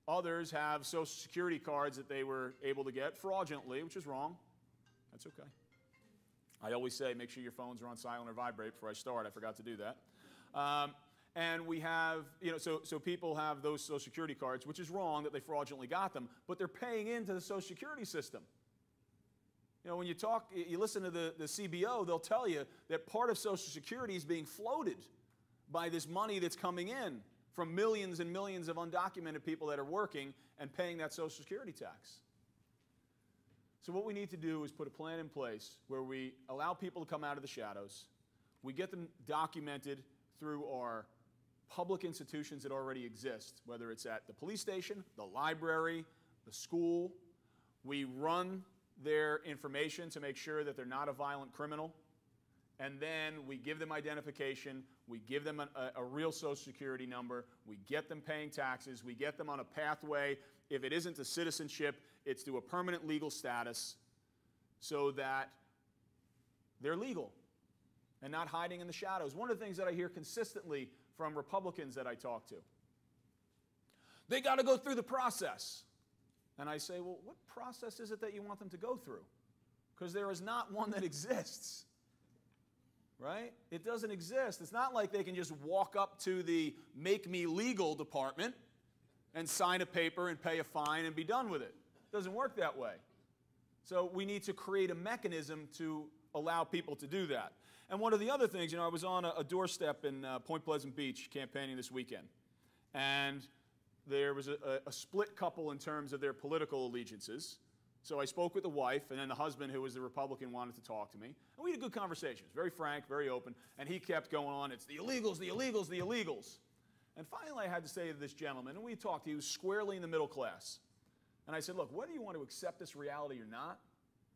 Others have Social Security cards that they were able to get fraudulently, which is wrong. That's okay. I always say make sure your phones are on silent or vibrate before I start. I forgot to do that. And we have, so people have those Social Security cards, which is wrong that they fraudulently got them, but they're paying into the Social Security system. When you listen to the CBO, they'll tell you that part of Social Security is being floated by this money that's coming in from millions and millions of undocumented people that are working and paying that Social Security tax. So what we need to do is put a plan in place where we allow people to come out of the shadows, we get them documented through our public institutions that already exist, whether it's at the police station, the library, the school. We run their information to make sure that they're not a violent criminal. And then we give them identification, we give them a real Social Security number, we get them paying taxes, we get them on a pathway. If it isn't to citizenship, it's to a permanent legal status so that they're legal and not hiding in the shadows. One of the things that I hear consistently from Republicans that I talk to, they got to go through the process. And I say, well, what process is it that you want them to go through? Because there is not one that exists. Right? It doesn't exist. It's not like they can just walk up to the Make Me Legal department and sign a paper and pay a fine and be done with it. It doesn't work that way. So we need to create a mechanism to allow people to do that. And one of the other things, I was on a doorstep in Point Pleasant Beach campaigning this weekend, and there was a split couple in terms of their political allegiances. So I spoke with the wife, and then the husband, who was the Republican, wanted to talk to me. And we had a good conversation. It was very frank, very open, and he kept going on, it's the illegals, the illegals, the illegals. And finally I had to say to this gentleman, and we talked, he was squarely in the middle class. And I said, look, whether you want to accept this reality or not,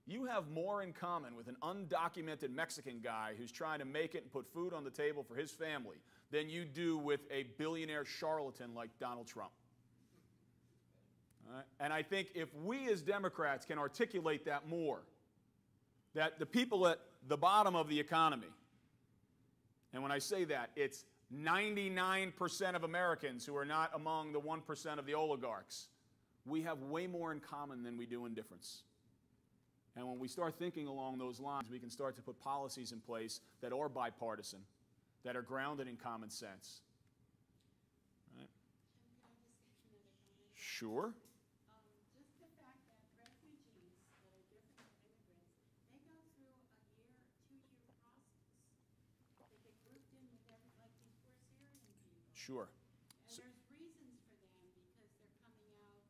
you have more in common with an undocumented Mexican guy who's trying to make it and put food on the table for his family than you do with a billionaire charlatan like Donald Trump. All right? And I think if we as Democrats can articulate that more, that the people at the bottom of the economy, and when I say that, it's 99% of Americans who are not among the 1% of the oligarchs, we have way more in common than we do in difference. And when we start thinking along those lines, we can start to put policies in place that are bipartisan, that are grounded in common sense. Right? Can I just make another comment? Sure. Just the fact that refugees that are different from immigrants, they go through a 2-year process. They get grouped in with like these poor Syrian people. Sure. And there's reasons for them because they're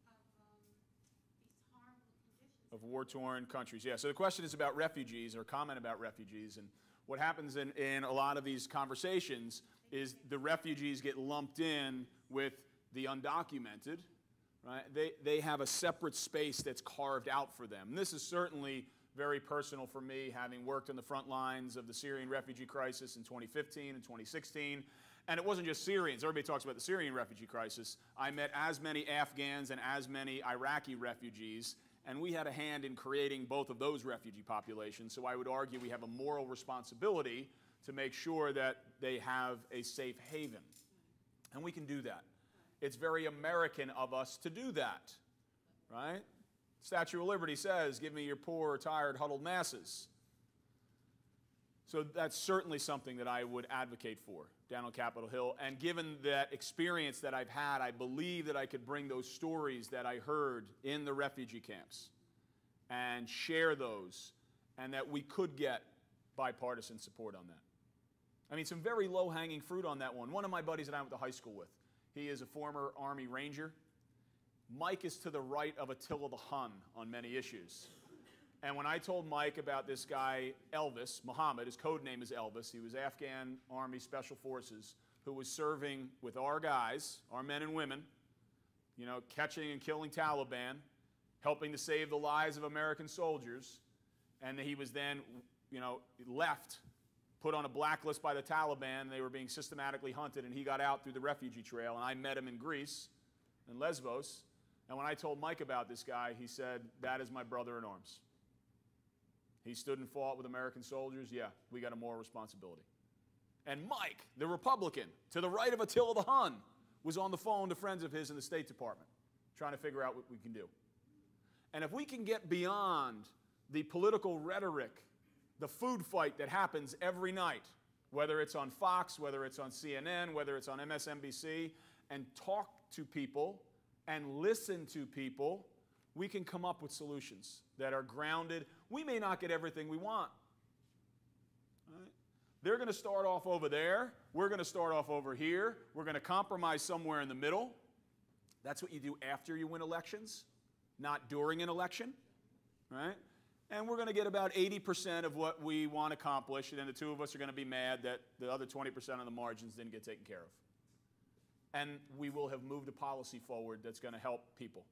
coming out of these horrible conditions. Of war-torn countries, yeah. So the question is about refugees, or comment about refugees, and what happens in a lot of these conversations is the refugees get lumped in with the undocumented, right? They have a separate space that's carved out for them. And this is certainly very personal for me, having worked on the front lines of the Syrian refugee crisis in 2015 and 2016. And it wasn't just Syrians. Everybody talks about the Syrian refugee crisis. I met as many Afghans and as many Iraqi refugees, and we had a hand in creating both of those refugee populations. So I would argue we have a moral responsibility to make sure that they have a safe haven. And we can do that. It's very American of us to do that, right? Statue of Liberty says, give me your poor, tired, huddled masses. So that's certainly something that I would advocate for down on Capitol Hill. And given that experience that I've had, I believe that I could bring those stories that I heard in the refugee camps and share those, and that we could get bipartisan support on that. I mean, some very low-hanging fruit on that one. One of my buddies that I went to high school with, he is a former Army Ranger. Mike is to the right of Attila the Hun on many issues. And when I told Mike about this guy, Elvis, Muhammad, his code name is Elvis, he was Afghan Army Special Forces, who was serving with our guys, our men and women, catching and killing Taliban, helping to save the lives of American soldiers, and he was then, left, put on a blacklist by the Taliban, and they were being systematically hunted, and he got out through the refugee trail, and I met him in Greece, in Lesbos, and when I told Mike about this guy, he said, that is my brother in arms. He stood and fought with American soldiers. Yeah, we got a moral responsibility. And Mike, the Republican, to the right of Attila the Hun, was on the phone to friends of his in the State Department, trying to figure out what we can do. And if we can get beyond the political rhetoric, the food fight that happens every night, whether it's on Fox, whether it's on CNN, whether it's on MSNBC, and talk to people and listen to people, we can come up with solutions that are grounded. We may not get everything we want. Right? They're going to start off over there. We're going to start off over here. We're going to compromise somewhere in the middle. That's what you do after you win elections, not during an election. Right? And we're going to get about 80% of what we want to accomplish, and then the two of us are going to be mad that the other 20% of the margins didn't get taken care of. And we will have moved a policy forward that's going to help people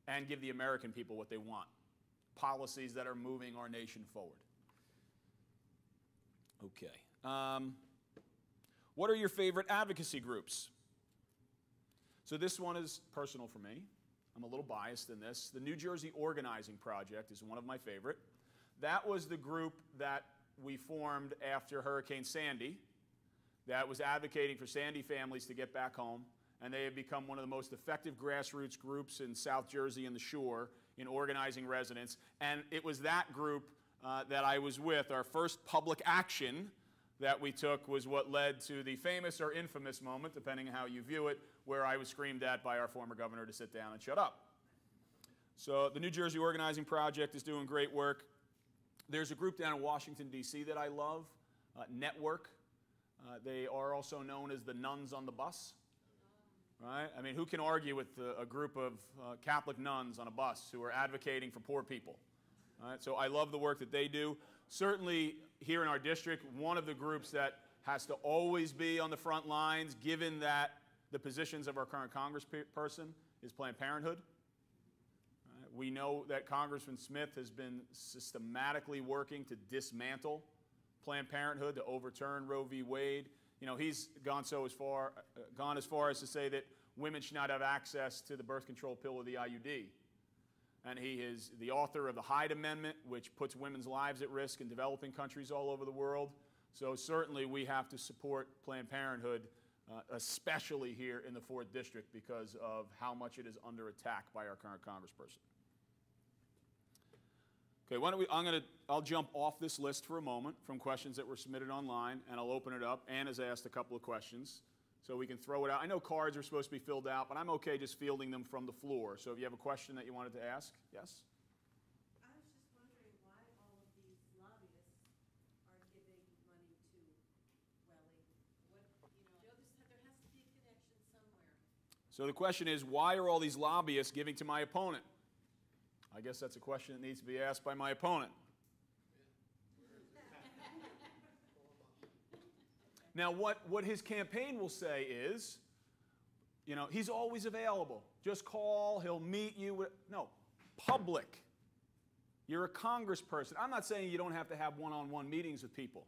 and give the American people what they want. Policies that are moving our nation forward. Okay. What are your favorite advocacy groups? So this one is personal for me. I'm a little biased in this. The New Jersey Organizing Project is one of my favorite. That was the group that we formed after Hurricane Sandy that was advocating for Sandy families to get back home. And they have become one of the most effective grassroots groups in South Jersey and the Shore in organizing residents. And it was that group that I was with. Our first public action that we took was what led to the famous or infamous moment, depending on how you view it, where I was screamed at by our former governor to sit down and shut up. So the New Jersey Organizing Project is doing great work. There's a group down in Washington, D.C. that I love, Network. They are also known as the Nuns on the Bus. Right? I mean, who can argue with a group of Catholic nuns on a bus who are advocating for poor people? Right? So I love the work that they do. Certainly here in our district, one of the groups that has to always be on the front lines, given that the positions of our current congressperson, is Planned Parenthood. Right? We know that Congressman Smith has been systematically working to dismantle Planned Parenthood, to overturn Roe v. Wade. You know, he's gone as far as to say that women should not have access to the birth control pill or the IUD. And he is the author of the Hyde Amendment, which puts women's lives at risk in developing countries all over the world. So certainly we have to support Planned Parenthood, especially here in the 4th District, because of how much it is under attack by our current congressperson. Okay, I'll jump off this list for a moment from questions that were submitted online, and I'll open it up. Anna's asked a couple of questions, so we can throw it out. I know cards are supposed to be filled out, but I'm okay just fielding them from the floor. So if you have a question that you wanted to ask, yes? I was just wondering why all of these lobbyists are giving money to Welling. There has to be a connection somewhere. So the question is, why are all these lobbyists giving to my opponent? I guess that's a question that needs to be asked by my opponent. Now, what his campaign will say is, you know, he's always available. Just call, he'll meet you. No, public. You're a congressperson. I'm not saying you don't have to have one-on-one meetings with people.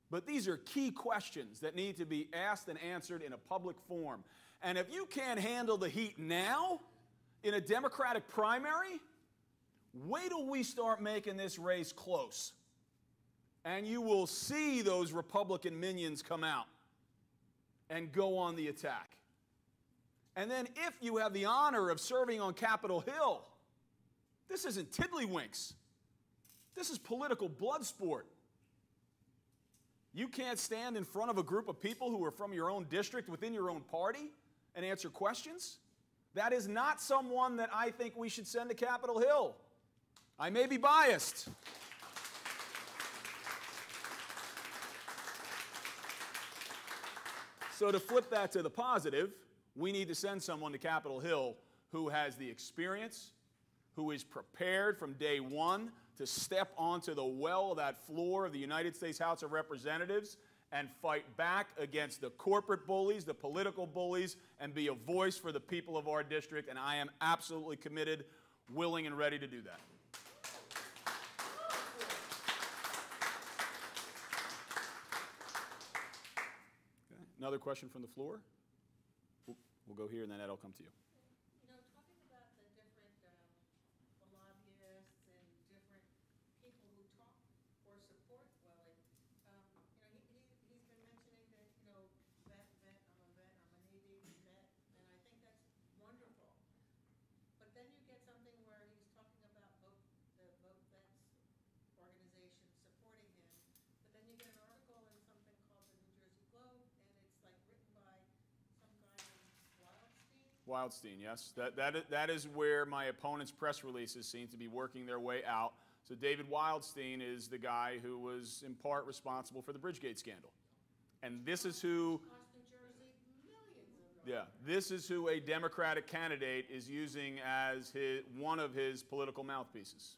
But these are key questions that need to be asked and answered in a public forum. And if you can't handle the heat now, in a Democratic primary, wait till we start making this race close. And you will see those Republican minions come out and go on the attack. And then if you have the honor of serving on Capitol Hill, this isn't tiddlywinks. This is political blood sport. You can't stand in front of a group of people who are from your own district within your own party and answer questions? That is not someone that I think we should send to Capitol Hill. I may be biased. So to flip that to the positive, we need to send someone to Capitol Hill who has the experience, who is prepared from day one to step onto the well of that floor of the United States House of Representatives and fight back against the corporate bullies, the political bullies, and be a voice for the people of our district. And I am absolutely committed, willing, and ready to do that. Okay. Another question from the floor? We'll go here, and then Ed will come to you. You know, talking about the different the lobbyists and different people who talk or support Welling, he's been mentioning that, I'm a vet, I'm a Navy vet, and I think that's wonderful. But then you get something where he's talking about the Vote Vets organization supporting him, but then you get an article in something called the New Jersey Globe, and it's like written by some guy named Wildstein, yes. That is where my opponent's press releases seem to be working their way out. So David Wildstein is the guy who was in part responsible for the Bridgegate scandal. And this is who, cost New Jersey millions of dollars. yeah, this is who a Democratic candidate is using as one of his political mouthpieces.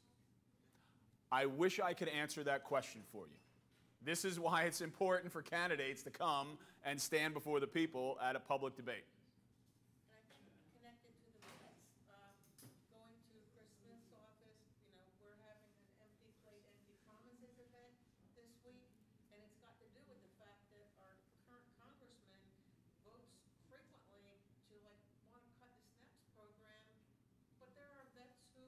I wish I could answer that question for you. This is why it's important for candidates to come and stand before the people at a public debate. And I think connected to the vets, going to Chris Smith's office, we're having an empty plate, empty promises event this week, and it's got to do with the fact that our current congressman votes frequently to want to cut the SNAPS program, but there are vets who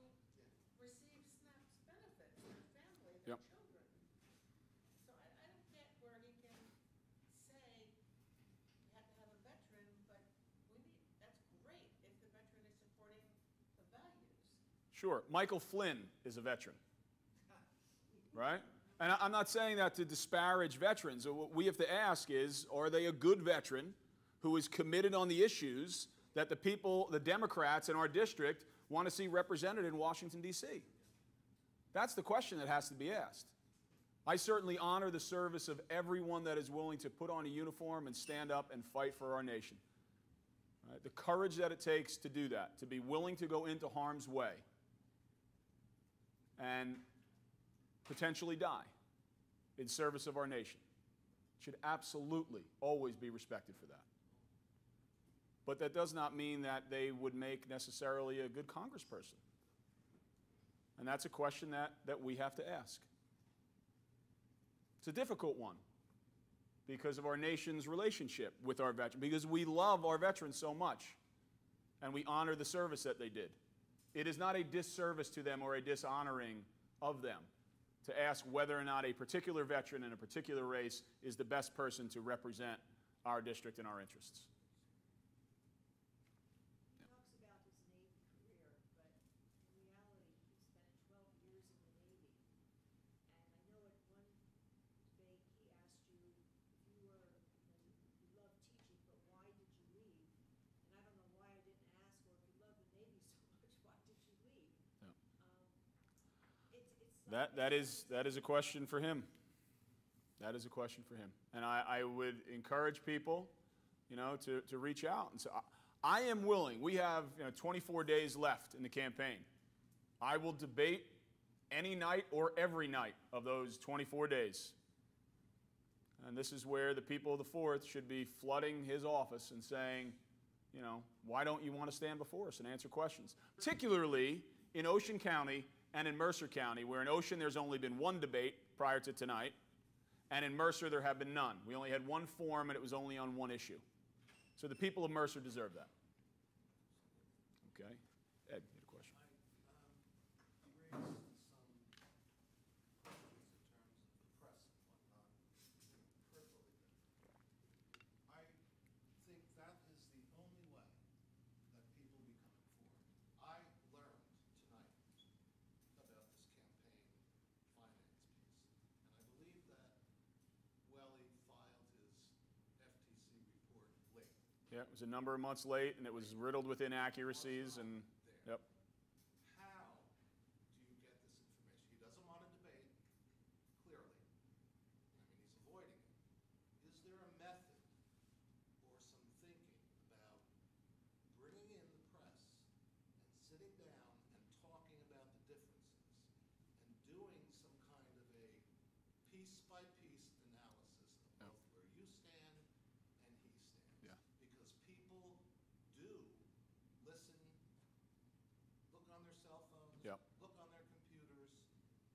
receive SNAPS benefits, their family, their Yep. children. So I don't get where he can say you have to have a veteran, but that's great if the veteran is supporting the values. Sure. Michael Flynn is a veteran, right? And I'm not saying that to disparage veterans. What we have to ask is, are they a good veteran who is committed on the issues that the people, the Democrats in our district, want to see represented in Washington, D.C.? That's the question that has to be asked. I certainly honor the service of everyone that is willing to put on a uniform and stand up and fight for our nation. Right? The courage that it takes to do that, to be willing to go into harm's way and potentially die in service of our nation, should absolutely always be respected for that. But that does not mean that they would make necessarily a good congressperson. And that's a question that we have to ask. It's a difficult one because of our nation's relationship with our veterans, because we love our veterans so much and we honor the service that they did. It is not a disservice to them or a dishonoring of them to ask whether or not a particular veteran in a particular race is the best person to represent our district and our interests. He talks about his Navy career, but in reality, he spent 12 years in the Navy. And I know at one debate he asked you if you love teaching, but why did you leave? And I don't know why I didn't ask, or if you love the Navy so much, why did you leave? Yeah. It's That is a question for him. That is a question for him. And I would encourage people, to reach out and say, I am willing. We have 24 days left in the campaign. I will debate any night or every night of those 24 days. And this is where the people of the 4th should be flooding his office and saying, why don't you want to stand before us and answer questions? Particularly in Ocean County and in Mercer County, where in Ocean there's only been one debate prior to tonight, and in Mercer there have been none. We only had one forum and it was only on one issue. So the people of Mercer deserve that. Okay. Ed, you had a question? You raised some questions in terms of the press and whatnot, peripherally. I think that is the only way that people become informed. I learned tonight about this campaign finance piece, and I believe that Welly filed his FTC report late. Yeah, it was a number of months late, and it was riddled with inaccuracies. And yep. How do you get this information? He doesn't want to debate, clearly. I mean, he's avoiding it. Is there a method or some thinking about bringing in the press and sitting down and talking about the differences and doing some kind of a piece-by-piece analysis of both where you stand and he stands? Yeah. Because people do listen, look on their cell phones, Yep. look on their computers,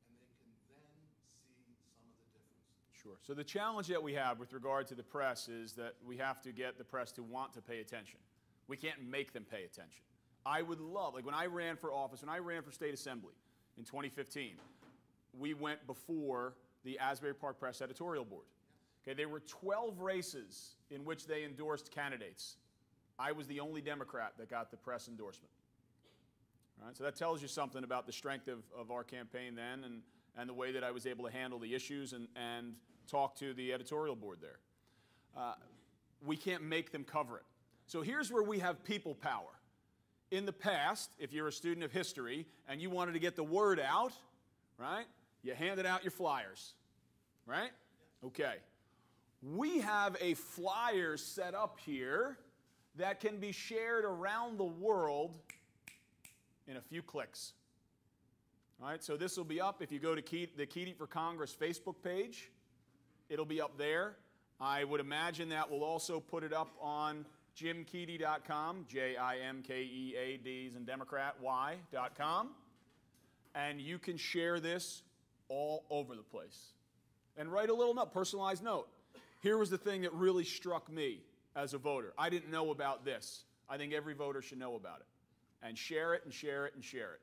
and they can then see some of the differences. Sure. So the challenge that we have with regard to the press is that we have to get the press to want to pay attention. We can't make them pay attention. I would love, like when I ran for office, when I ran for state assembly in 2015, we went before the Asbury Park Press editorial board. Okay, there were 12 races in which they endorsed candidates. I was the only Democrat that got the press endorsement. All right, so that tells you something about the strength of our campaign then and the way that I was able to handle the issues and talk to the editorial board there. We can't make them cover it. So here's where we have people power. In the past, if you're a student of history and you wanted to get the word out, right, you handed out your flyers, right? Okay. We have a flyer set up here that can be shared around the world in a few clicks. All right, so this will be up if you go to the Keating for Congress Facebook page. It'll be up there. I would imagine that we'll also put it up on jimkeady.com, Jimkead and Democrat Y.com. And you can share this all over the place. And write a little note, personalized note. Here was the thing that really struck me as a voter. I didn't know about this. I think every voter should know about it. And share it and share it and share it.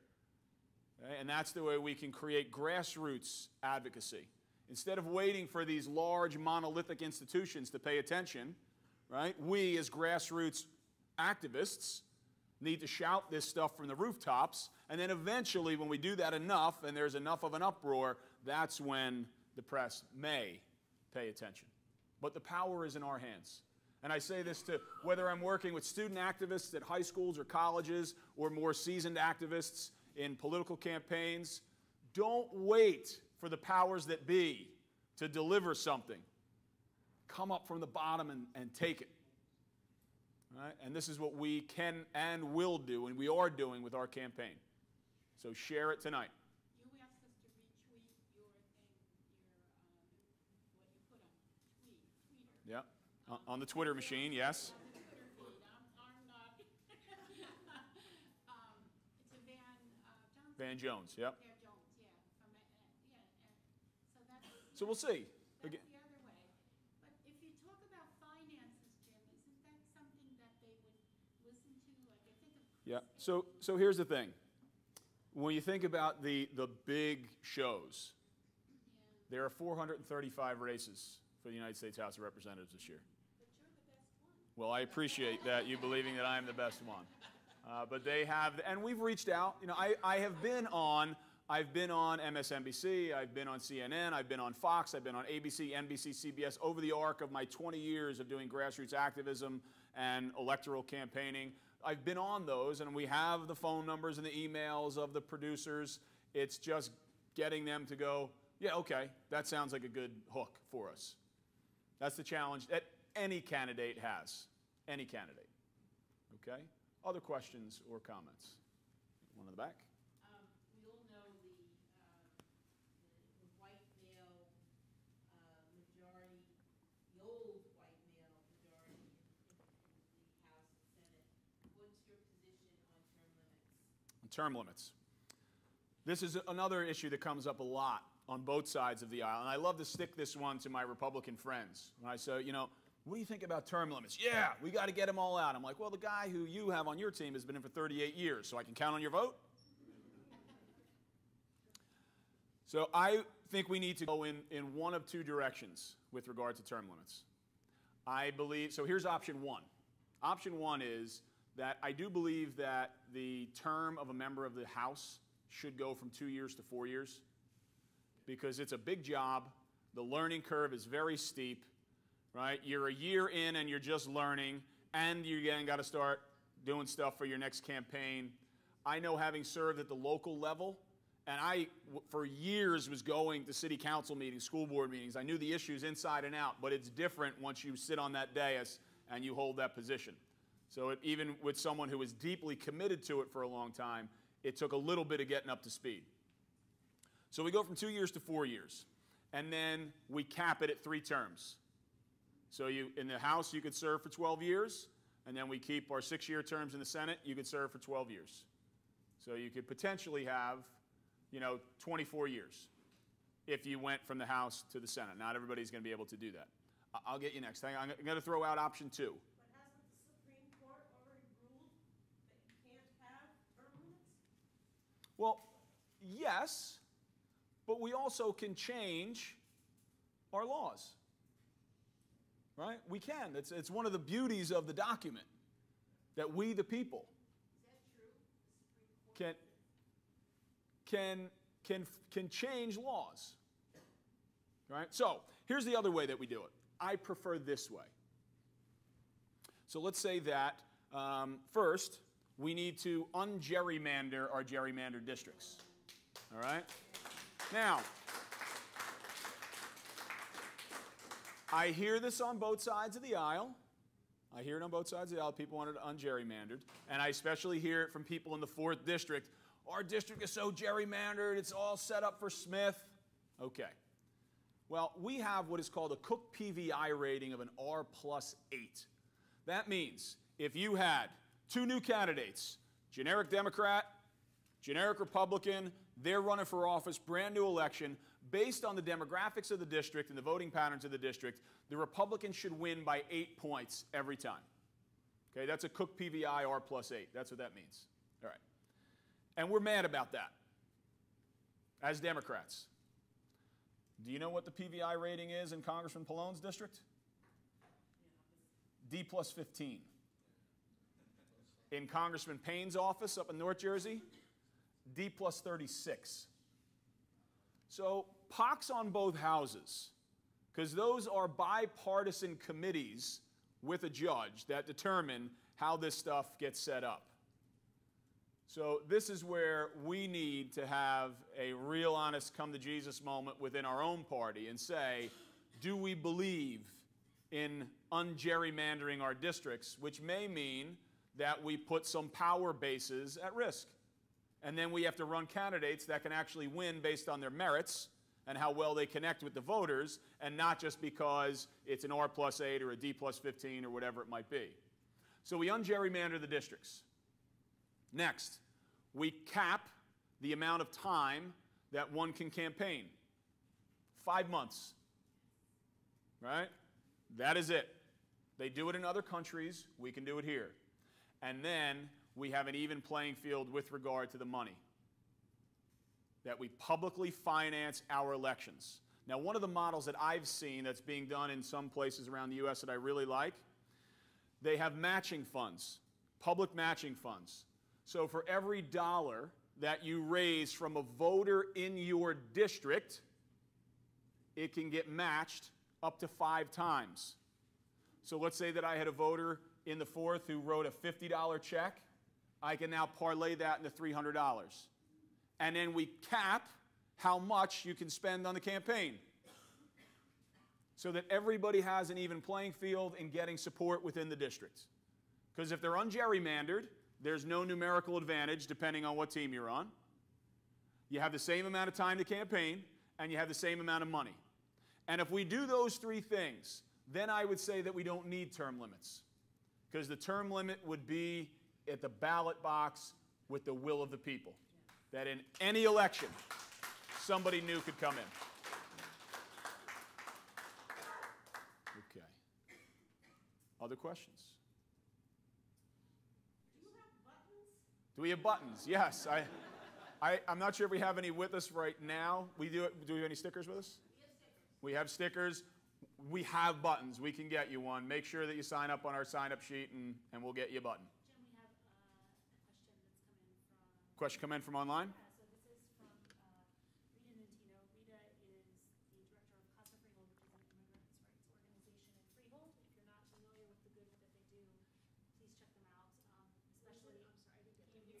Okay? And that's the way we can create grassroots advocacy. Instead of waiting for these large monolithic institutions to pay attention, right, we as grassroots activists need to shout this stuff from the rooftops, and then eventually when we do that enough and there's enough of an uproar, that's when the press may pay attention. But the power is in our hands. And I say this to whether I'm working with student activists at high schools or colleges or more seasoned activists in political campaigns, Don't wait for the powers that be to deliver something. Come up from the bottom and take it. All right? And this is what we can and will do, and we are doing with our campaign. So share it tonight. You asked us to retweet your thing, what you put on Twitter. Yeah, on the Twitter machine, yes. On the Twitter feed. I'm not. It's a Van Jones, yep. Van Jones, yeah. So that's. So we'll see. That's the other way. But if you talk about finances, Jim, isn't that something that they would listen to? Like I think of. Yeah. So here's the thing. When you think about the big shows, there are 435 races for the United States House of Representatives this year. But you're the best one. Well, I appreciate that, you believing that I am the best one. But they have, and we've reached out. You know, I've been on MSNBC, I've been on CNN, I've been on Fox, I've been on ABC, NBC, CBS over the arc of my 20 years of doing grassroots activism and electoral campaigning. I've been on those, and we have the phone numbers and the emails of the producers. It's just getting them to go, yeah, okay, that sounds like a good hook for us. That's the challenge that any candidate has. Any candidate. Okay? Other questions or comments? One in the back. We all know the white male majority, the old white male majority in the House and Senate. What's your position on term limits? On term limits. This is another issue that comes up a lot on both sides of the aisle, and I love to stick this one to my Republican friends. When I say, you know, what do you think about term limits? Yeah, we got to get them all out. I'm like, well, the guy who you have on your team has been in for 38 years, so I can count on your vote? So I think we need to go in one of two directions with regard to term limits. I believe, so here's option one. Option one is that I do believe that the term of a member of the House should go from 2 years to 4 years because it's a big job. The learning curve is very steep, right? You're a year in and you're just learning, and you again got to start doing stuff for your next campaign. I know, having served at the local level, and I, for years, was going to city council meetings, school board meetings. I knew the issues inside and out, but it's different once you sit on that dais and you hold that position. So even with someone who was deeply committed to it for a long time, it took a little bit of getting up to speed. So we go from 2 years to 4 years, and then we cap it at 3 terms. So in the House, you could serve for 12 years, and then we keep our 6-year terms in the Senate. You could serve for 12 years. So you could potentially have, 24 years if you went from the House to the Senate. Not everybody's going to be able to do that. I'll get you next. I'm going to throw out option 2. But hasn't the Supreme Court already ruled that you can't have term limits? Well, yes, but we also can change our laws. Right? We can. It's one of the beauties of the document that we, the people, Is that true? The Supreme Court? can change laws. Right? So here's the other way that we do it. I prefer this way. So let's say that first we need to un-gerrymander our gerrymandered districts. All right? Now, I hear this on both sides of the aisle. I hear it on both sides of the aisle. People want it ungerrymandered. And I especially hear it from people in the 4th District. Our district is so gerrymandered. It's all set up for Smith. Okay. Well, we have what is called a Cook PVI rating of an R+8. That means if you had 2 new candidates, generic Democrat, generic Republican, they're running for office, brand new election, based on the demographics of the district and the voting patterns of the district, the Republican should win by 8 points every time. Okay, that's a Cook PVI R+8. That's what that means. All right. And we're mad about that as Democrats. Do you know what the PVI rating is in Congressman Pallone's district? D+15. In Congressman Payne's office up in North Jersey, D+36. So pox on both houses, because those are bipartisan committees with a judge that determine how this stuff gets set up. So this is where we need to have a real honest come to Jesus moment within our own party and say, do we believe in ungerrymandering our districts, which may mean that we put some power bases at risk. And then we have to run candidates that can actually win based on their merits and how well they connect with the voters, and not just because it's an R+8 or a D+15 or whatever it might be. So we ungerrymander the districts. Next, we cap the amount of time that one can campaign. 5 months. Right? That is it. They do it in other countries. We can do it here. And then we have an even playing field with regard to the money. That we publicly finance our elections. Now, one of the models that I've seen that's being done in some places around the U.S. that I really like, they have matching funds, public matching funds. So for every dollar that you raise from a voter in your district, it can get matched up to 5 times. So let's say that I had a voter in the 4th who wrote a $50 check. I can now parlay that into $300. And then we cap how much you can spend on the campaign so that everybody has an even playing field in getting support within the district. Because if they're ungerrymandered, there's no numerical advantage depending on what team you're on. You have the same amount of time to campaign, and you have the same amount of money. And if we do those 3 things, then I would say that we don't need term limits. Because the term limit would be at the ballot box with the will of the people. That in any election, somebody new could come in. Okay. Other questions? Do you have buttons? Do we have buttons? Yes. I'm not sure if we have any with us right now. Do we have any stickers with us? We have stickers. We have buttons. We can get you one. Make sure that you sign up on our sign-up sheet, and we'll get you a button. Jim, we have a Question question that's come in from... come in from online? Yeah, so this is from Rita Nintino. Rita is the director of Casa Freehold, which is an immigrants' rights organization in Freehold. If you're not familiar with the good work that they do, please check them out. Especially,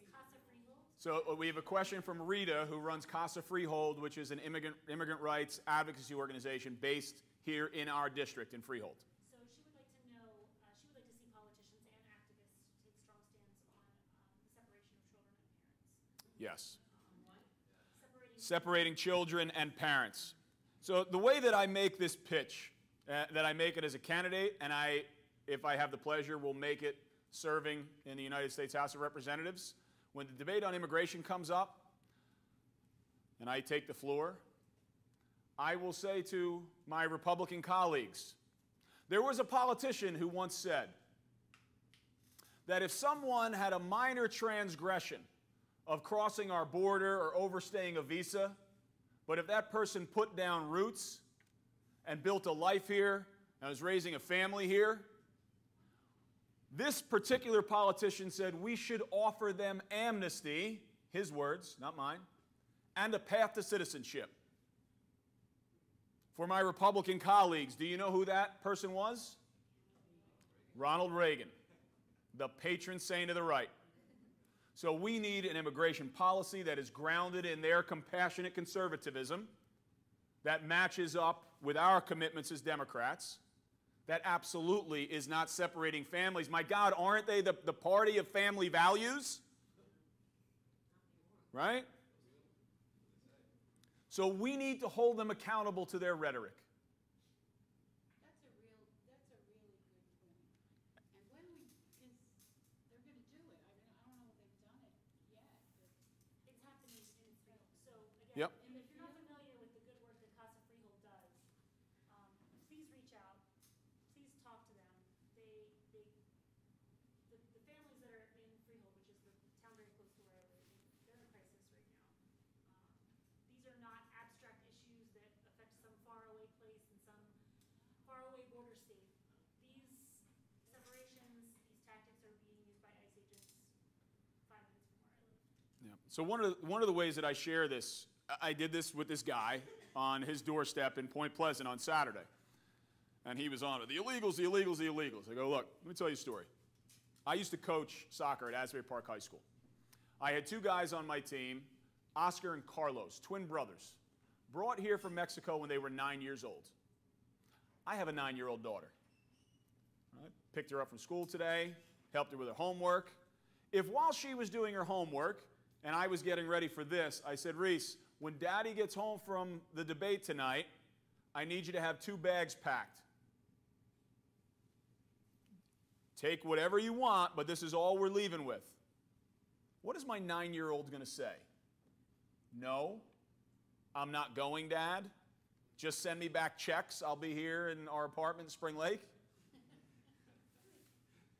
it's Casa Freehold. So we have a question from Rita, who runs Casa Freehold, which is an immigrant rights advocacy organization based here in our district in Freehold. So she would like to know, she would like to see politicians and activists take strong stands on the separation of children and parents. Yes. Separating Separating children and parents. So the way that I make this pitch, that I make it as a candidate, and if I have the pleasure, will make it serving in the United States House of Representatives. When the debate on immigration comes up, and I take the floor, I will say to my Republican colleagues, there was a politician who once said that if someone had a minor transgression of crossing our border or overstaying a visa, but if that person put down roots and built a life here and was raising a family here, this particular politician said we should offer them amnesty, his words, not mine, and a path to citizenship. For my Republican colleagues, do you know who that person was? Ronald Reagan, the patron saint of the right. So we need an immigration policy that is grounded in their compassionate conservatism, that matches up with our commitments as Democrats, that absolutely is not separating families. My God, aren't they the party of family values? Right? So we need to hold them accountable to their rhetoric. That's a really good point. And when because they're going to do it. I mean, I don't know if they've done it yet, but It's happening in Freehold. So again, Yep. and if you're not familiar with the good work that Casa Freehold does, please reach out. Please talk to them. The families that are in Freehold, which is the town very close to where I live, they're in a crisis right now. These are not abstract issues that affect some faraway place in some faraway border state. These separations, these tactics are being used by ICE agents 5 minutes from where I live. Yeah. So one of the ways that I share this, I did this with this guy on his doorstep in Point Pleasant on Saturday. And he was on it. The illegals, the illegals, the illegals. I go, look, let me tell you a story. I used to coach soccer at Asbury Park High School. I had two guys on my team, Oscar and Carlos, twin brothers, brought here from Mexico when they were 9 years old. I have a 9-year-old daughter. Right? Picked her up from school today, helped her with her homework. If while she was doing her homework and I was getting ready for this, I said, Reese, when Daddy gets home from the debate tonight, I need you to have 2 bags packed. Take whatever you want, but this is all we're leaving with. What is my 9-year-old going to say? No, I'm not going, Dad. Just send me back checks. I'll be here in our apartment in Spring Lake.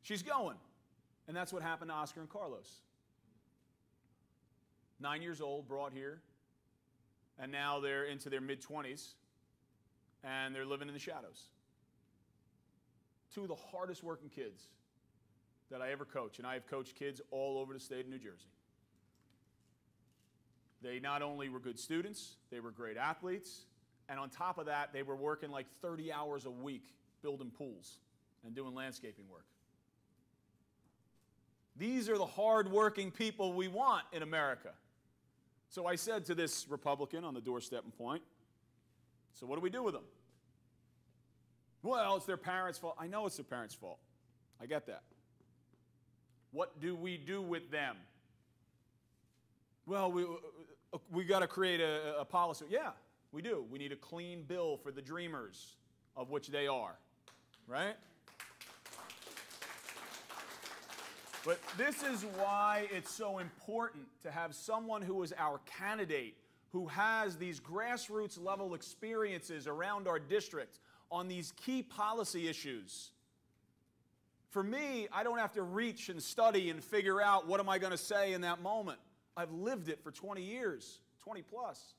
She's going. And that's what happened to Oscar and Carlos. 9 years old, brought here, and now they're into their mid-20s, and they're living in the shadows. 2 of the hardest working kids that I ever coached, and I have coached kids all over the state of New Jersey. They not only were good students, they were great athletes, and on top of that, they were working like 30 hours a week building pools and doing landscaping work. These are the hard-working people we want in America. So I said to this Republican on the doorstep point, so what do we do with them? Well, it's their parents' fault. I know it's their parents' fault. I get that. What do we do with them? Well, we got to create a policy. Yeah, we do. We need a clean bill for the dreamers, of which they are, right? But this is why it's so important to have someone who is our candidate, who has these grassroots level experiences around our district on these key policy issues. For me, I don't have to reach and study and figure out what am I going to say in that moment. I've lived it for 20 years, 20 plus,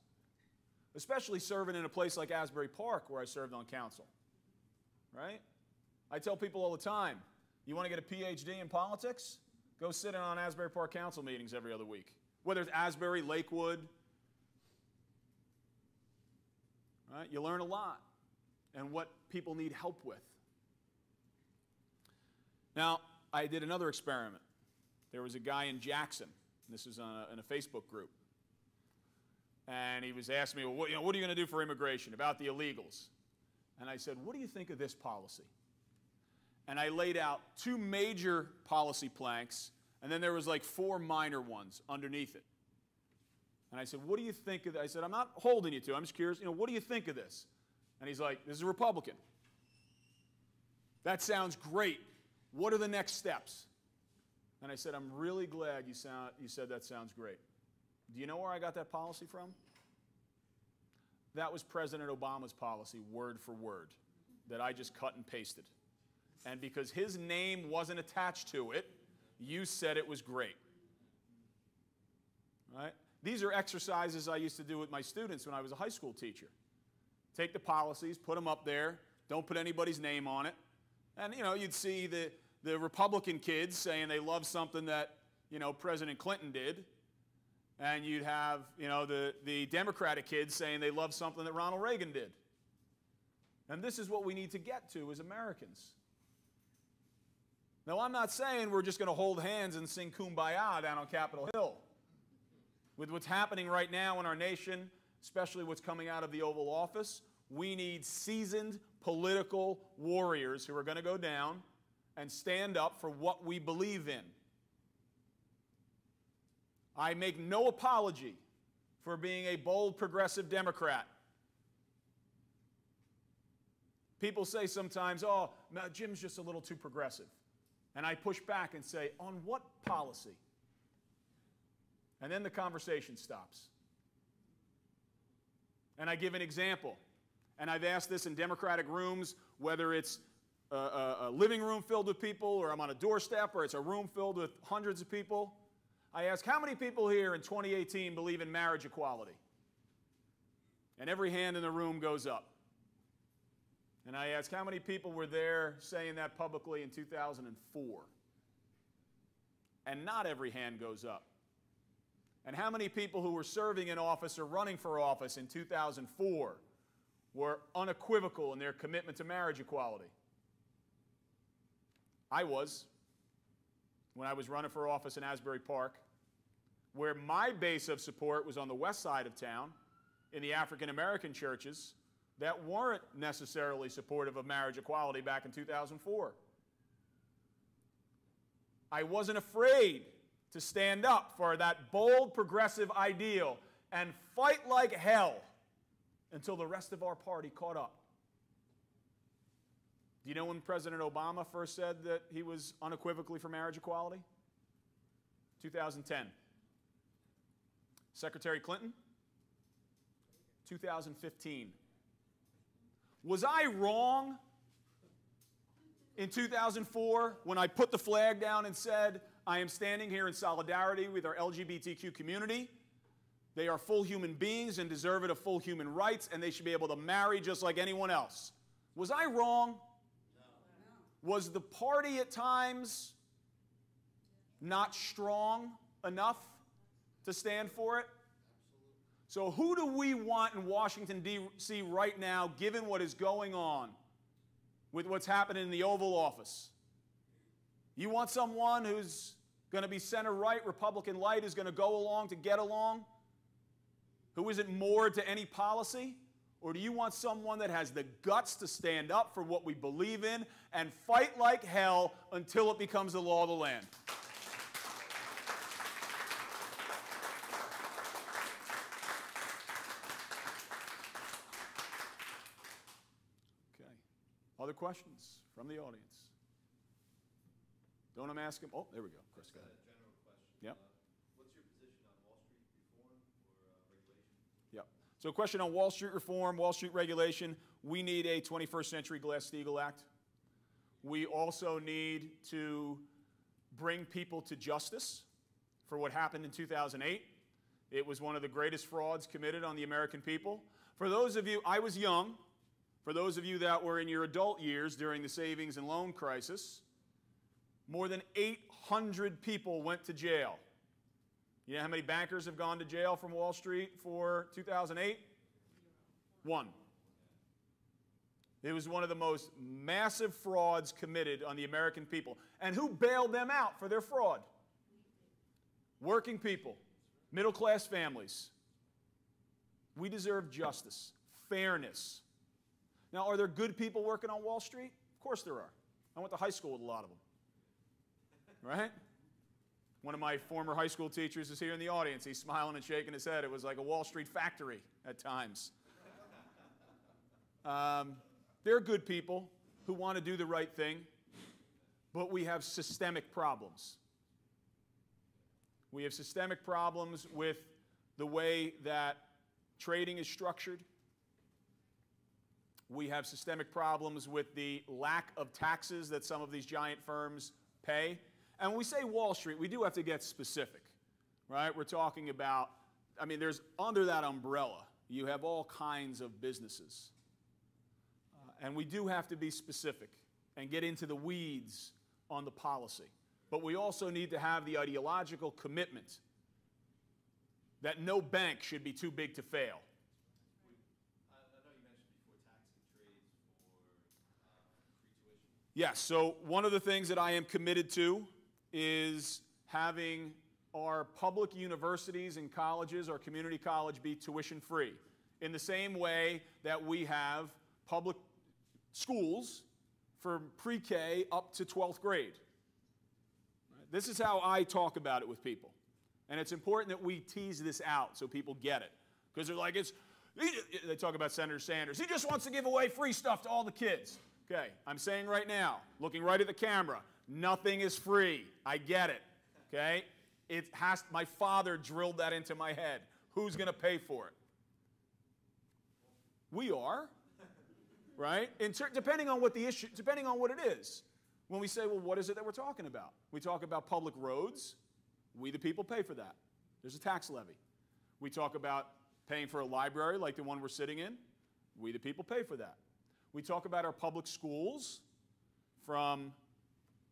especially serving in a place like Asbury Park where I served on council, right? I tell people all the time, you want to get a PhD in politics? Go sit in on Asbury Park council meetings every other week, whether it's Asbury, Lakewood. Right? You learn a lot and what people need help with. Now, I did another experiment. There was a guy in Jackson. This is in a Facebook group. And he was asking me, well, what are you going to do for immigration, about the illegals? And I said, what do you think of this policy? And I laid out 2 major policy planks, and then there was like 4 minor ones underneath it. And I said, what do you think of that? I said, I'm not holding you to, I'm just curious, what do you think of this? And he's like, this is a Republican. That sounds great. What are the next steps? And I said, I'm really glad you said that sounds great. Do you know where I got that policy from? That was President Obama's policy, word for word, that I just cut and pasted. And because his name wasn't attached to it, you said it was great. Right? These are exercises I used to do with my students when I was a high school teacher. Take the policies, put them up there, don't put anybody's name on it. And, you'd see the Republican kids saying they love something that, President Clinton did. And you'd have, the Democratic kids saying they love something that Ronald Reagan did. And this is what we need to get to as Americans. Now, I'm not saying we're just going to hold hands and sing Kumbaya down on Capitol Hill. With what's happening right now in our nation, especially what's coming out of the Oval Office, we need seasoned political warriors who are going to go down and stand up for what we believe in. I make no apology for being a bold progressive Democrat. People say sometimes, oh, Jim's just a little too progressive. And I push back and say, on what policy? And then the conversation stops. And I give an example. And I've asked this in Democratic rooms, whether it's a living room filled with people, or I'm on a doorstep, or it's a room filled with hundreds of people. I ask, how many people here in 2018 believe in marriage equality? And every hand in the room goes up. And I ask, how many people were there saying that publicly in 2004? And not every hand goes up. And how many people who were serving in office or running for office in 2004 were unequivocal in their commitment to marriage equality? I was. When I was running for office in Asbury Park, where my base of support was on the west side of town in the African American churches that weren't necessarily supportive of marriage equality back in 2004. I wasn't afraid to stand up for that bold progressive ideal and fight like hell until the rest of our party caught up. Do you know when President Obama first said that he was unequivocally for marriage equality? 2010. Secretary Clinton? 2015. Was I wrong in 2004 when I put the flag down and said, I am standing here in solidarity with our LGBTQ community? They are full human beings and deserve it of full human rights, and they should be able to marry just like anyone else. Was I wrong? No. Was the party at times not strong enough to stand for it? So who do we want in Washington, D.C. right now, given what is going on with what's happening in the Oval Office? You want someone who's going to be center-right, Republican light, who's going to go along to get along, who isn't moored to any policy? Or do you want someone that has the guts to stand up for what we believe in and fight like hell until it becomes the law of the land? Other questions from the audience? Don't I'm asking? Oh, there we go. Chris, go ahead. A general question. Yep. What's your position on Wall Street reform or regulation? Yep. So question on Wall Street reform, Wall Street regulation. We need a 21st Century Glass-Steagall Act. We also need to bring people to justice for what happened in 2008. It was one of the greatest frauds committed on the American people. For those of you, I was young. For those of you that were in your adult years during the savings and loan crisis, more than 800 people went to jail. You know how many bankers have gone to jail from Wall Street for 2008? One. It was one of the most massive frauds committed on the American people. And who bailed them out for their fraud? Working people, middle-class families. We deserve justice, fairness. Now, are there good people working on Wall Street? Of course there are. I went to high school with a lot of them. Right? One of my former high school teachers is here in the audience. He's smiling and shaking his head. It was like a Wall Street factory at times. There are good people who want to do the right thing, but we have systemic problems. We have systemic problems with the way that trading is structured. We have systemic problems with the lack of taxes that some of these giant firms pay. And when we say Wall Street, we do have to get specific, right? We're talking about, I mean, there's under that umbrella, you have all kinds of businesses. And we do have to be specific and get into the weeds on the policy. But we also need to have the ideological commitment that no bank should be too big to fail. Yes, so one of the things that I am committed to is having our public universities and colleges, our community college, be tuition-free, in the same way that we have public schools from pre-K up to 12th grade. This is how I talk about it with people. And it's important that we tease this out so people get it. Because they're like, they talk about Senator Sanders. He just wants to give away free stuff to all the kids. Okay, I'm saying right now, looking right at the camera, nothing is free. I get it, okay? My father drilled that into my head. Who's going to pay for it? We are, right? Depending on what the issue, depending on what it is. When we say, well, what is it that we're talking about? We talk about public roads. We, the people, pay for that. There's a tax levy. We talk about paying for a library like the one we're sitting in. We, the people, pay for that. We talk about our public schools from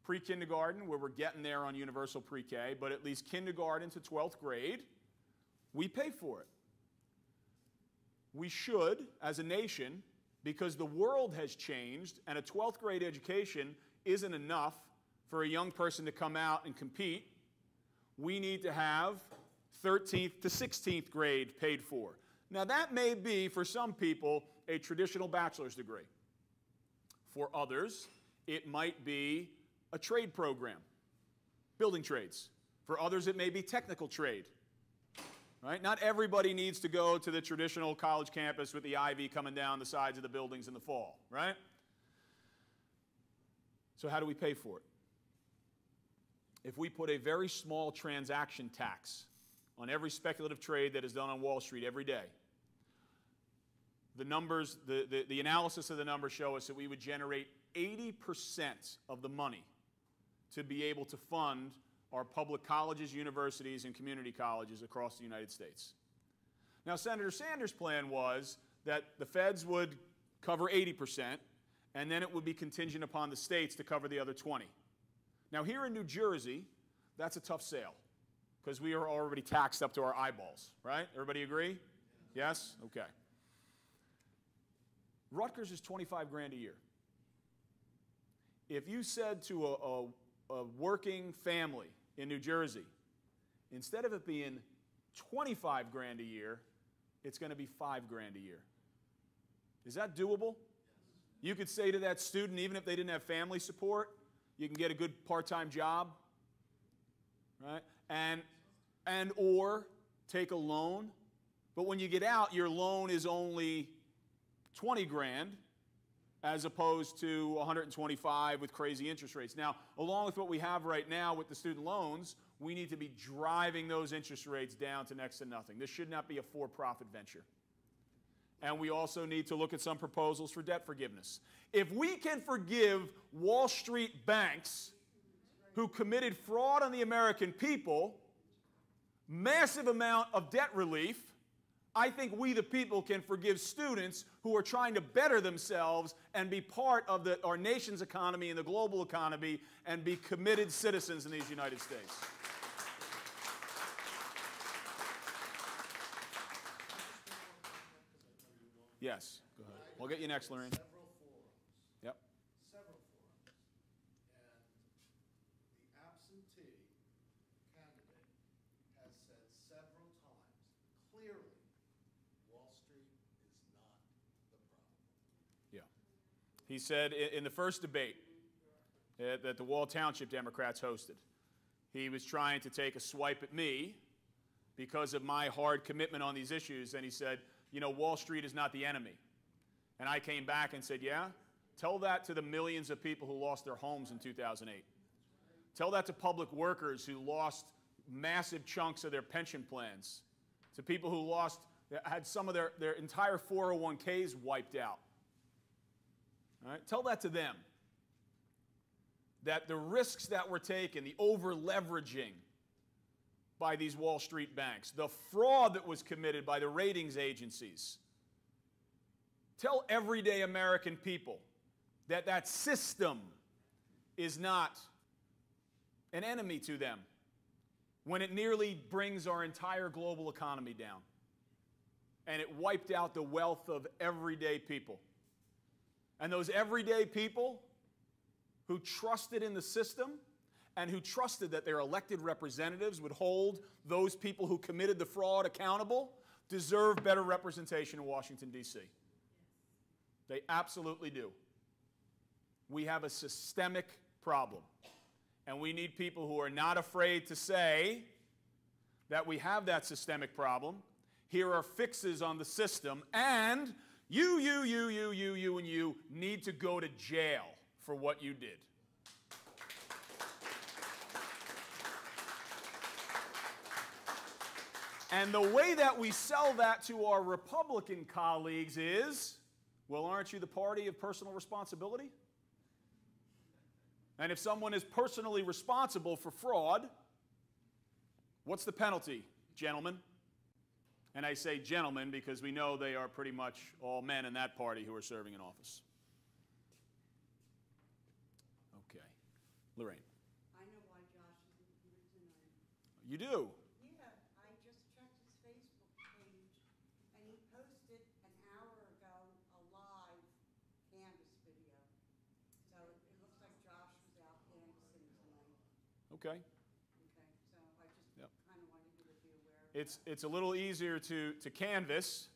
pre-kindergarten, where we're getting there on universal pre-K, but at least kindergarten to 12th grade, we pay for it. We should, as a nation, because the world has changed and a 12th grade education isn't enough for a young person to come out and compete, we need to have 13th to 16th grade paid for. Now that may be, for some people, a traditional bachelor's degree. For others, it might be a trade program, building trades. For others, it may be technical trade. Right? Not everybody needs to go to the traditional college campus with the ivy coming down the sides of the buildings in the fall, right? So how do we pay for it? If we put a very small transaction tax on every speculative trade that is done on Wall Street every day, the numbers, the analysis of the numbers show us that we would generate 80% of the money to be able to fund our public colleges, universities, and community colleges across the United States. Now, Senator Sanders' plan was that the feds would cover 80%, and then it would be contingent upon the states to cover the other 20%. Now, here in New Jersey, that's a tough sale, because we are already taxed up to our eyeballs, right? Everybody agree? Yes? Okay. Rutgers is $25,000 a year. If you said to a working family in New Jersey, instead of it being $25,000 a year, it's going to be $5,000 a year. Is that doable? You could say to that student, even if they didn't have family support, you can get a good part-time job, right? And or take a loan. But when you get out, your loan is only $20,000 as opposed to 125 with crazy interest rates. Now, along with what we have right now with the student loans, we need to be driving those interest rates down to next to nothing. This should not be a for-profit venture. And we also need to look at some proposals for debt forgiveness. If we can forgive Wall Street banks who committed fraud on the American people, massive amount of debt relief, I think we the people can forgive students who are trying to better themselves and be part of our nation's economy and the global economy and be committed citizens in these United States. Yes, go ahead. We'll get you next, Lorraine. Several forums. Yep. Several forums. And the absentee candidate has said several times, clearly, Wall Street is not the problem. Yeah. He said in the first debate that the Wall Township Democrats hosted, he was trying to take a swipe at me because of my hard commitment on these issues, and he said, you know, Wall Street is not the enemy. And I came back and said, yeah, tell that to the millions of people who lost their homes in 2008. Tell that to public workers who lost massive chunks of their pension plans, to people who had some of their entire 401ks wiped out. All right? Tell that to them, that the risks that were taken, the over-leveraging by these Wall Street banks, the fraud that was committed by the ratings agencies. Tell everyday American people that that system is not an enemy to them when it nearly brings our entire global economy down. And it wiped out the wealth of everyday people. And those everyday people who trusted in the system and who trusted that their elected representatives would hold those people who committed the fraud accountable deserve better representation in Washington, D.C. They absolutely do. We have a systemic problem, and we need people who are not afraid to say that we have that systemic problem. Here are fixes on the system, and you, and you need to go to jail for what you did. And the way that we sell that to our Republican colleagues is, well, aren't you the party of personal responsibility? And if someone is personally responsible for fraud, what's the penalty, gentlemen? And I say gentlemen because we know they are pretty much all men in that party who are serving in office. Okay. Lorraine. I know why Josh isn't here tonight. You do? Yeah, I just checked his Facebook page, and he posted an hour ago a live canvas video. So it looks like Josh was out dancing tonight. Okay. Okay, so I just Yep. kind of wanted you to be aware of it's a little easier to canvass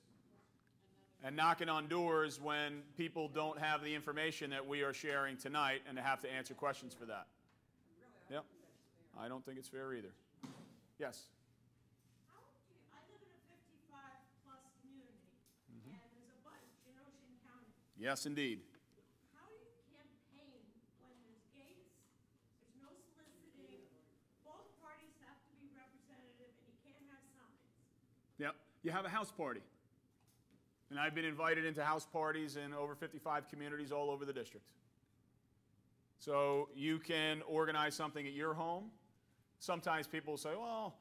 and knocking on doors when people don't have the information that we are sharing tonight and to have to answer questions for that. Yep. I don't think it's fair either. Yes? How do you, I live in a 55-plus community, and there's a bunch in Ocean County. Yes, indeed. How do you campaign when there's gates, there's no soliciting, both parties have to be representative, and you can't have signs? Yep. You have a house party. And I've been invited into house parties in over 55 communities all over the district. So you can organize something at your home. Sometimes people will say, well,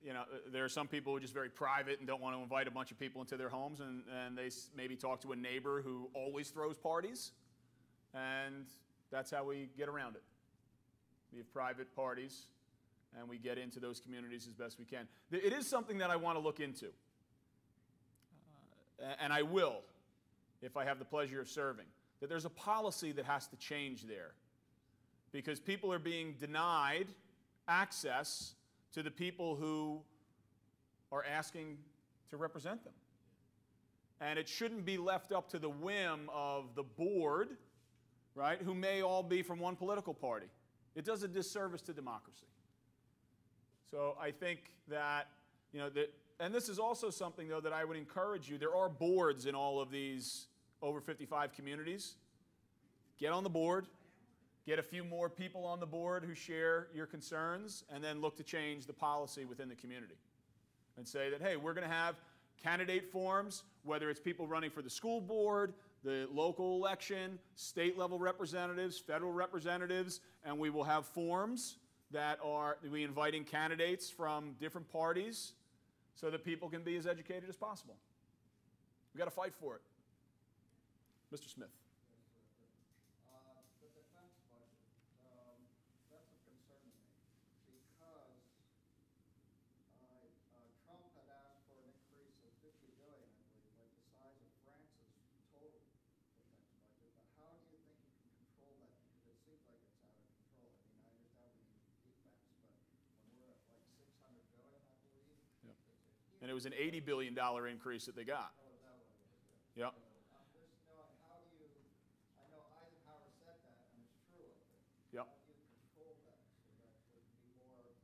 you know, there are some people who are just very private and don't want to invite a bunch of people into their homes, and they maybe talk to a neighbor who always throws parties, and that's how we get around it. We have private parties, and we get into those communities as best we can. It is something that I want to look into. And I will, if I have the pleasure of serving, that there's a policy that has to change there. Because people are being denied access to the people who are asking to represent them. And it shouldn't be left up to the whim of the board, right, who may all be from one political party. It does a disservice to democracy. So I think that, you know, and this is also something, though, that I would encourage you. There are boards in all of these over 55 communities. Get on the board. Get a few more people on the board who share your concerns, and then look to change the policy within the community. And say that, hey, we're going to have candidate forums, whether it's people running for the school board, the local election, state-level representatives, federal representatives, and we will have forums that we inviting candidates from different parties, so that people can be as educated as possible. We've got to fight for it. Mr. Smith. The defense budget, that's a concern to me, because Trump had asked for an increase of $50 billion, I believe, like the size of France's total defense budget. But how do you think you can control that? Because it seems like it's out of control. I mean, I understand we need defense, but when we're at like $600 billion, I believe. Yep. And it was an $80 billion increase that they got. Oh, is that what it was? Yep. I'm just knowing, how do you, I know Eisenhower said that, and it's true, I think. Yep. How do you control that so that would be more,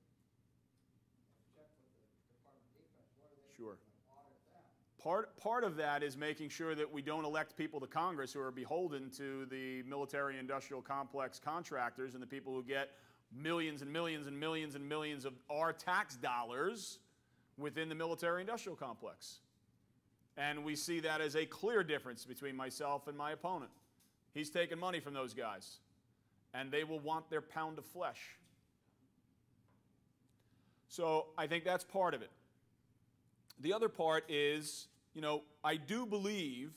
check with the Department of Defense, what are they Sure. doing, audit them? Part of that is making sure that we don't elect people to Congress who are beholden to the military-industrial complex contractors and the people who get millions and millions and millions and millions of our tax dollars within the military-industrial complex. And we see that as a clear difference between myself and my opponent. He's taking money from those guys, and they will want their pound of flesh. So I think that's part of it. The other part is, you know, I do believe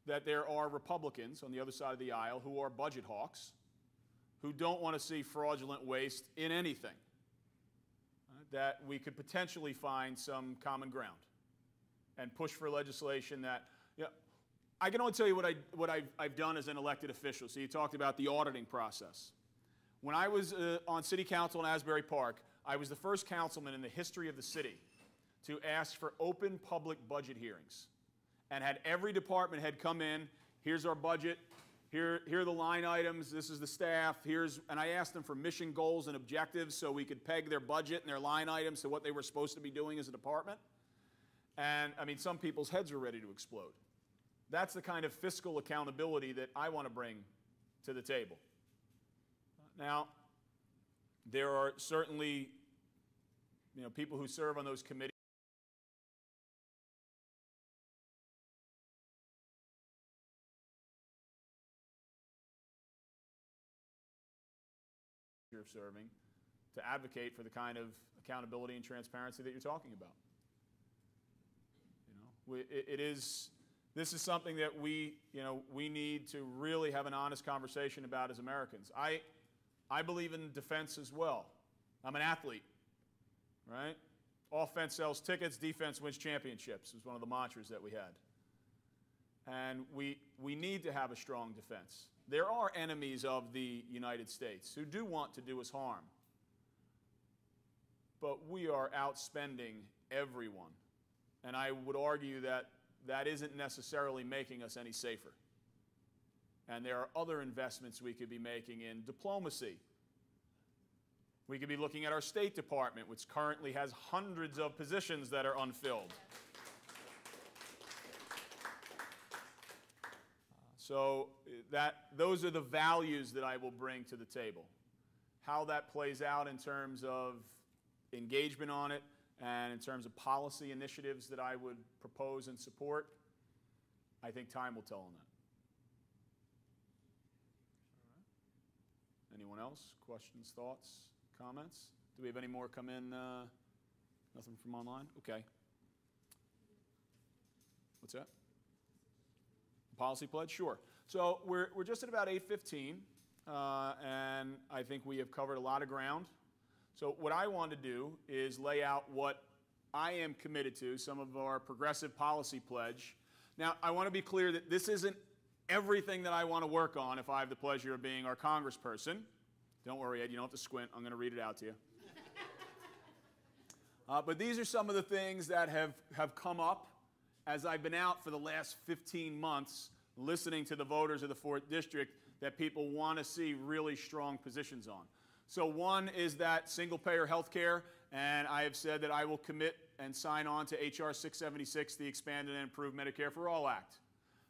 that there are Republicans on the other side of the aisle who are budget hawks, who don't want to see fraudulent waste in anything, that we could potentially find some common ground and push for legislation that, you know, I can only tell you what I've done as an elected official. So you talked about the auditing process. When I was on city council in Asbury Park, I was the first councilman in the history of the city to ask for open public budget hearings, and had every department head come in. Here's our budget. Here are the line items. This is the staff. And I asked them for mission goals and objectives so we could peg their budget and their line items to what they were supposed to be doing as a department. And, I mean, some people's heads were ready to explode. That's the kind of fiscal accountability that I want to bring to the table. Now, there are certainly, you know, people who serve on those committees of serving to advocate for the kind of accountability and transparency that you're talking about. You know, this is something that we need to really have an honest conversation about as Americans. I believe in defense as well. I'm an athlete, right? Offense sells tickets, defense wins championships is one of the mantras that we had. And we need to have a strong defense. There are enemies of the United States who do want to do us harm. But we are outspending everyone. And I would argue that that isn't necessarily making us any safer. And there are other investments we could be making in diplomacy. We could be looking at our State Department, which currently has hundreds of positions that are unfilled. So those are the values that I will bring to the table. How that plays out in terms of engagement on it and in terms of policy initiatives that I would propose and support, I think time will tell on that. Anyone else? Questions, thoughts, comments? Do we have any more come in? Nothing from online? Okay. What's that? Policy pledge? Sure. So we're just at about 8:15, and I think we have covered a lot of ground. So what I want to do is lay out what I am committed to, some of our progressive policy pledge. Now, I want to be clear that this isn't everything that I want to work on if I have the pleasure of being our congressperson. Don't worry, Ed, you don't have to squint. I'm going to read it out to you. But these are some of the things that have come up as I've been out for the last 15 months listening to the voters of the 4th District that people want to see really strong positions on. So one is that single-payer health care, and I have said that I will commit and sign on to H.R. 676, the Expanded and Improved Medicare for All Act.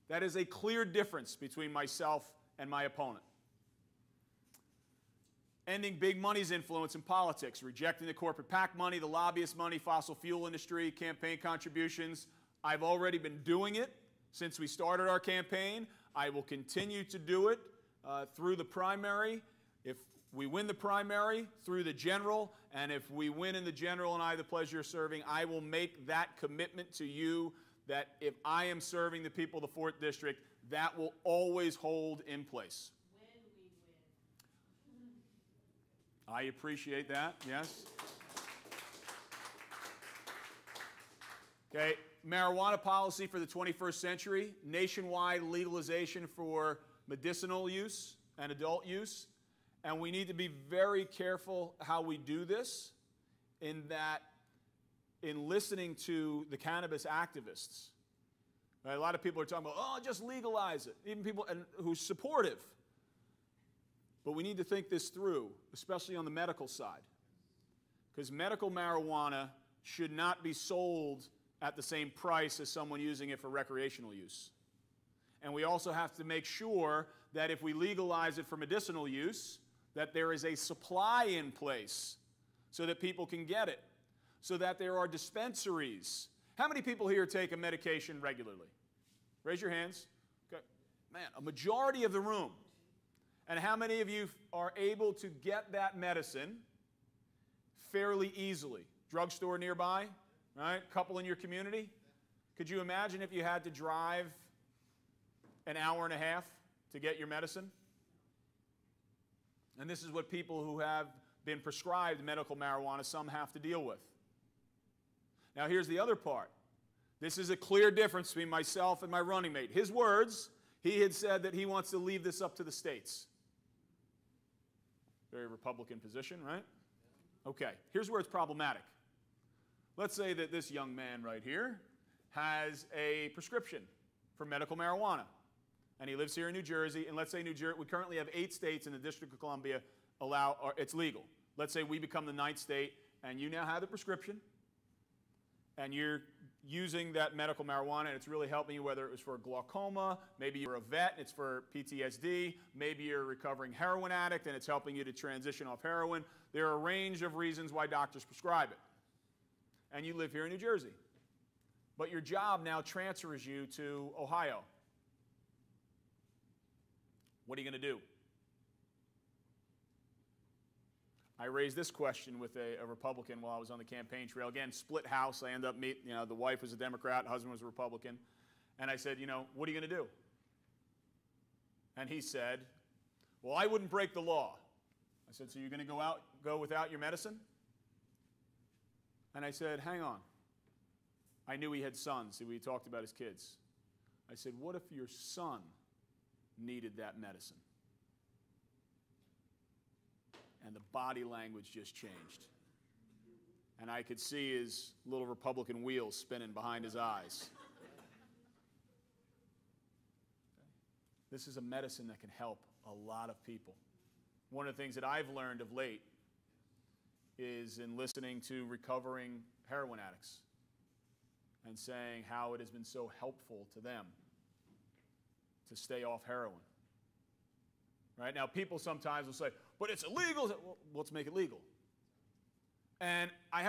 That is a clear difference between myself and my opponent. Ending big money's influence in politics, rejecting the corporate PAC money, the lobbyist money, fossil fuel industry, campaign contributions. I've already been doing it since we started our campaign. I will continue to do it through the primary. If we win the primary, through the general, and if we win in the general and I have the pleasure of serving, I will make that commitment to you that if I am serving the people of the 4th District, that will always hold in place. When we win. I appreciate that, yes. Okay, marijuana policy for the 21st century, nationwide legalization for medicinal use and adult use. And we need to be very careful how we do this in that, in listening to the cannabis activists. Right, a lot of people are talking about, oh, just legalize it. Even people who are supportive. But we need to think this through, especially on the medical side. Because medical marijuana should not be sold at the same price as someone using it for recreational use. And we also have to make sure that if we legalize it for medicinal use, that there is a supply in place so that people can get it, so that there are dispensaries. How many people here take a medication regularly? Raise your hands. Okay. Man, a majority of the room. And how many of you are able to get that medicine fairly easily? Drugstore nearby, right? Couple in your community? Could you imagine if you had to drive an hour and a half to get your medicine? And this is what people who have been prescribed medical marijuana, some have to deal with. Now here's the other part. This is a clear difference between myself and my running mate. His words, he had said that he wants to leave this up to the states. Very Republican position, right? Okay, here's where it's problematic. Let's say that this young man right here has a prescription for medical marijuana. And he lives here in New Jersey, and let's say New Jersey, we currently have 8 states in the District of Columbia it's legal. Let's say we become the 9th state, and you now have the prescription, and you're using that medical marijuana, and it's really helping you, whether it was for glaucoma, maybe you're a vet, and it's for PTSD, maybe you're a recovering heroin addict, and it's helping you to transition off heroin. There are a range of reasons why doctors prescribe it. And you live here in New Jersey. But your job now transfers you to Ohio. What are you going to do? I raised this question with a Republican while I was on the campaign trail. Again, split house. I ended up meeting, the wife was a Democrat, husband was a Republican. And I said, what are you going to do? And he said, well, I wouldn't break the law. I said, so you're going to go without your medicine? And I said, hang on. I knew he had sons. We talked about his kids. I said, what if your son needed that medicine? And the body language just changed. and I could see his little Republican wheels spinning behind his eyes. This is a medicine that can help a lot of people. One of the things that I've learned of late is in listening to recovering heroin addicts and saying how it has been so helpful to them to stay off heroin. Right? Now, people sometimes will say, but it's illegal. Well, let's make it legal. And I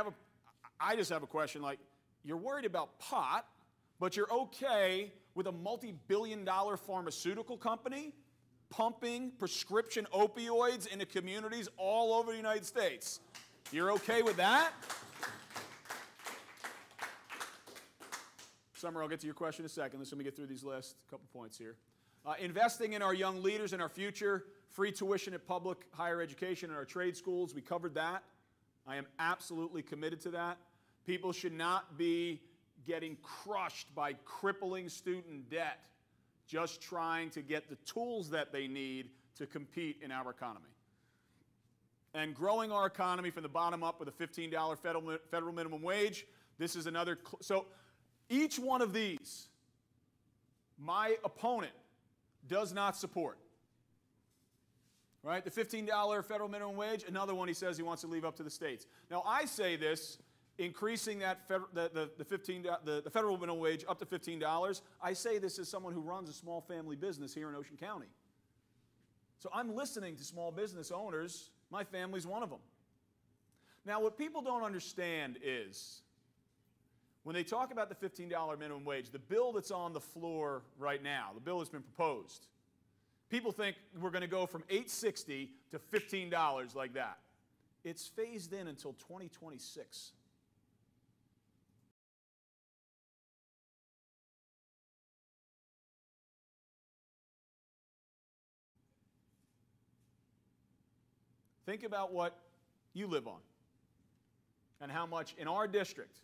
just have a question, like, you're worried about pot, but you're okay with a multi-billion-dollar pharmaceutical company pumping prescription opioids into communities all over the United States. You're okay with that? Summer, I'll get to your question in a second. Let me get through these last couple points here. Investing in our young leaders and our future, free tuition at public higher education and our trade schools, we covered that. I am absolutely committed to that. People should not be getting crushed by crippling student debt, just trying to get the tools that they need to compete in our economy. And growing our economy from the bottom up with a $15 federal minimum wage, this is another. So each one of these, my opponent does not support. Right? The $15 federal minimum wage, another one he says he wants to leave up to the states. Now, I say this, increasing that the federal minimum wage up to $15, I say this as someone who runs a small family business here in Ocean County. So I'm listening to small business owners. My family's one of them. Now, what people don't understand is, when they talk about the $15 minimum wage, the bill that's on the floor right now, the bill that's been proposed, people think we're going to go from $8.60 to $15 like that. It's phased in until 2026. Think about what you live on and how much in our district,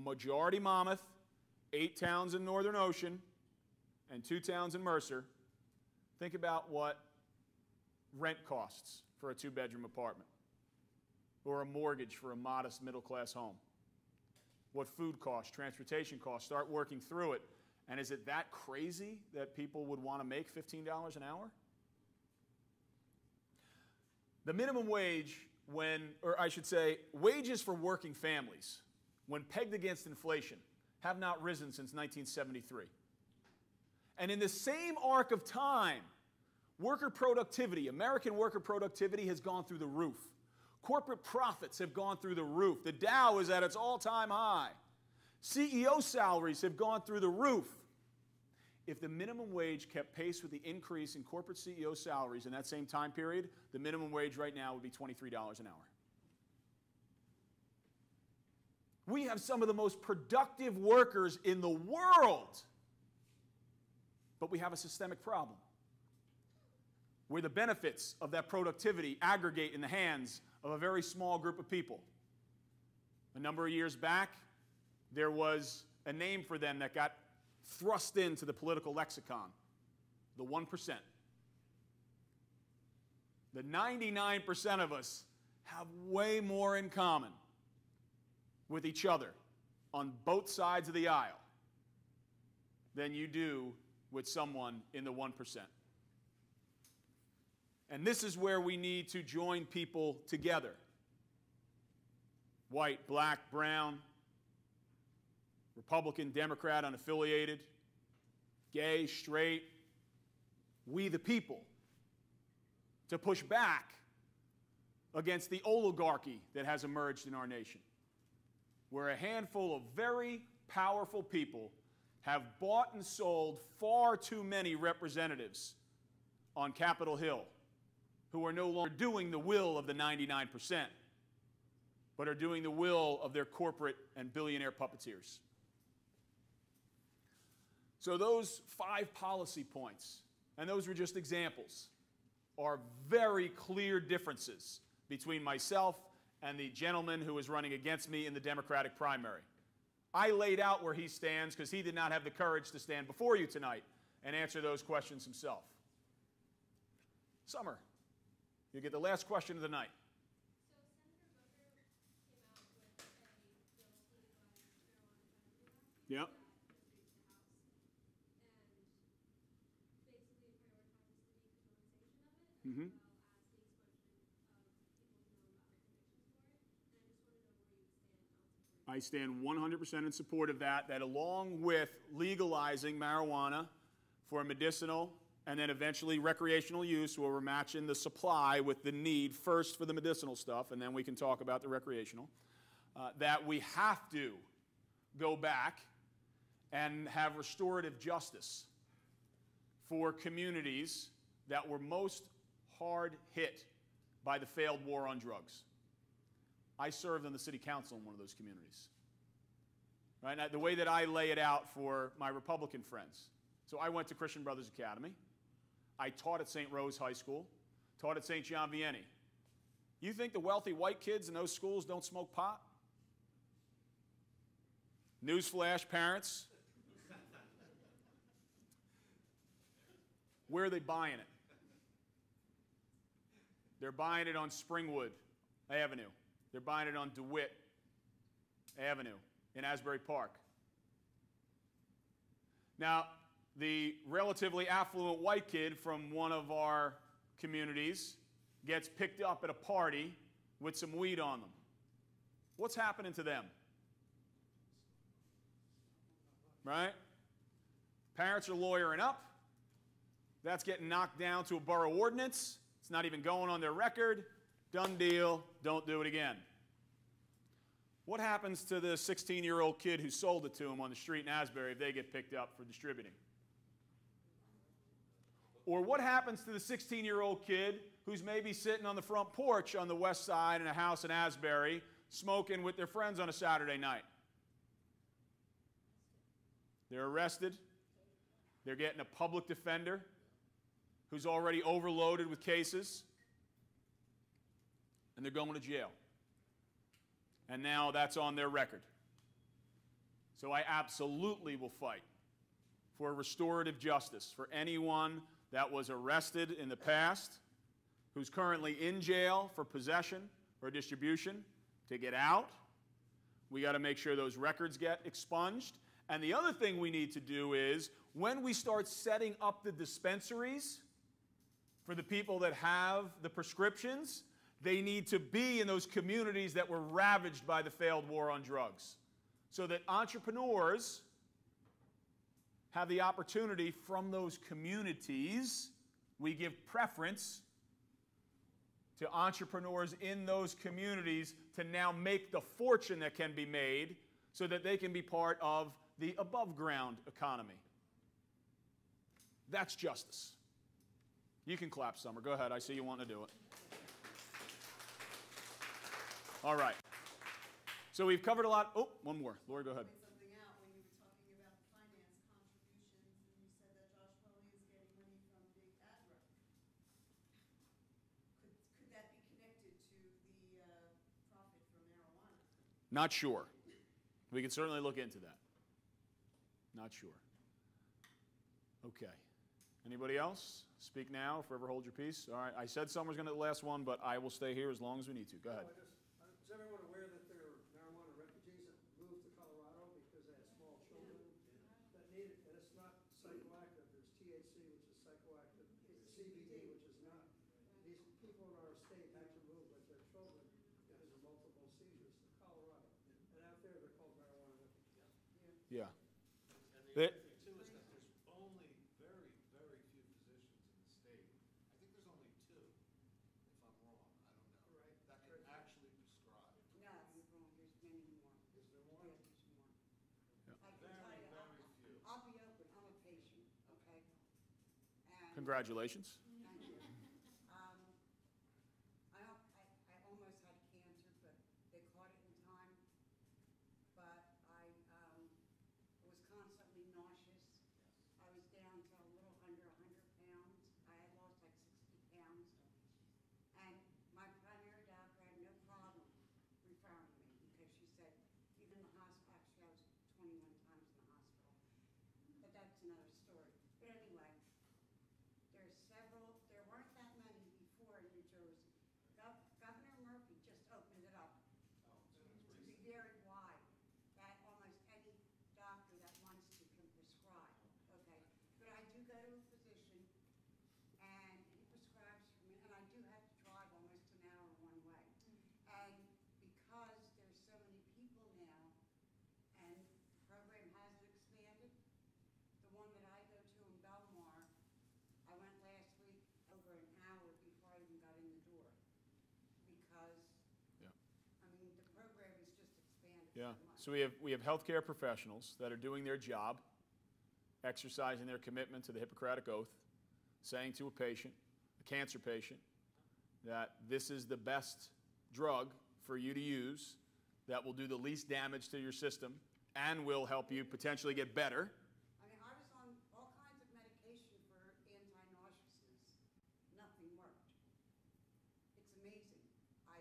majority Monmouth, 8 towns in Northern Ocean, and 2 towns in Mercer, think about what rent costs for a 2-bedroom apartment or a mortgage for a modest middle-class home. What food costs, transportation costs, start working through it. And is it that crazy that people would want to make $15 an hour? The minimum wage, wages for working families, when pegged against inflation, have not risen since 1973. And in the same arc of time, worker productivity, American worker productivity has gone through the roof. Corporate profits have gone through the roof. The Dow is at its all-time high. CEO salaries have gone through the roof. If the minimum wage kept pace with the increase in corporate CEO salaries in that same time period, the minimum wage right now would be $23 an hour. We have some of the most productive workers in the world, but we have a systemic problem where the benefits of that productivity aggregate in the hands of a very small group of people. A number of years back, there was a name for them that got thrust into the political lexicon, the 1%. The 99% of us have way more in common with each other on both sides of the aisle than you do with someone in the 1%. And this is where we need to join people together. White, black, brown, Republican, Democrat, unaffiliated, gay, straight, we the people, to push back against the oligarchy that has emerged in our nation, where a handful of very powerful people have bought and sold far too many representatives on Capitol Hill who are no longer doing the will of the 99%, but are doing the will of their corporate and billionaire puppeteers. So those 5 policy points, and those were just examples, are very clear differences between myself and the gentleman who is running against me in the Democratic primary. I laid out where he stands because he did not have the courage to stand before you tonight and answer those questions himself. Summer, you get the last question of the night. So Senator Booker Yep. Mm-hmm. I stand 100% in support of that, that along with legalizing marijuana for medicinal and then eventually recreational use, where we're matching the supply with the need first for the medicinal stuff, and then we can talk about the recreational, that we have to go back and have restorative justice for communities that were most hard hit by the failed war on drugs. I served on the city council in one of those communities. Right? Now, the way that I lay it out for my Republican friends. So I went to Christian Brothers Academy. I taught at St. Rose High School, taught at St. John Vianney. You think the wealthy white kids in those schools don't smoke pot? Newsflash, parents. Where are they buying it? They're buying it on Springwood Avenue. They're buying it on DeWitt Avenue in Asbury Park. Now, the relatively affluent white kid from one of our communities gets picked up at a party with some weed on them. What's happening to them? Right? Parents are lawyering up. That's getting knocked down to a borough ordinance. It's not even going on their record. Done deal. Don't do it again. What happens to the 16-year-old kid who sold it to him on the street in Asbury if they get picked up for distributing? Or what happens to the 16-year-old kid who's maybe sitting on the front porch on the west side in a house in Asbury smoking with their friends on a Saturday night? They're arrested. They're getting a public defender who's already overloaded with cases, and they're going to jail. And now that's on their record. So I absolutely will fight for restorative justice for anyone that was arrested in the past, who's currently in jail for possession or distribution, to get out. We got to make sure those records get expunged. And the other thing we need to do is, when we start setting up the dispensaries for the people that have the prescriptions, they need to be in those communities that were ravaged by the failed war on drugs, so that entrepreneurs have the opportunity from those communities. We give preference to entrepreneurs in those communities to now make the fortune that can be made so that they can be part of the above-ground economy. That's justice. You can clap, Summer. Go ahead. I see you want to do it. All right. So we've covered a lot. Oh, one more. Lori, go ahead. Something out when you were talking about the finance contributions, and you said that Josh Foley is getting money from Big Adra. Could that be connected to the profit from marijuana? Not sure. We can certainly look into that. Not sure. Okay. Anybody else? Speak now, forever hold your peace. All right. I said Summer's going to be the last one, but I will stay here as long as we need to. Go ahead. Is everyone aware that there are marijuana refugees that moved to Colorado because they had small children that need it? And it's not psychoactive. There's THC, which is psychoactive, CBD, which is not. These people in our state had to move with their children because of multiple seizures to Colorado. And out there, they're called marijuana refugees. Yeah. And the other thing, too, is that there's only very, very few physicians in the state. I think there's only two, if I'm wrong. I don't know. Right. That can actually prescribe. No, you're wrong. There's many more. Is there more? Yeah, there's more. Yeah. I can Very, tell you, very few. I'll be open. I'm a patient, okay? And Congratulations. thank you. I almost had cancer, but they caught it in time. But I was constantly nauseous. I was down to a little under 100 pounds. I had lost like 60 pounds. And my primary doctor had no problem referring me because she said, even the hospital, actually I was 21 times in the hospital. But that's another story. But anyway, there weren't that many before in New Jersey. Governor Murphy just opened it up to be very wide, that almost any doctor that Yeah. So we have healthcare professionals that are doing their job, exercising their commitment to the Hippocratic Oath, saying to a patient, a cancer patient, that this is the best drug for you to use that will do the least damage to your system and will help you potentially get better. I mean, I was on all kinds of medication for anti-nauseousness. Nothing worked. It's amazing. I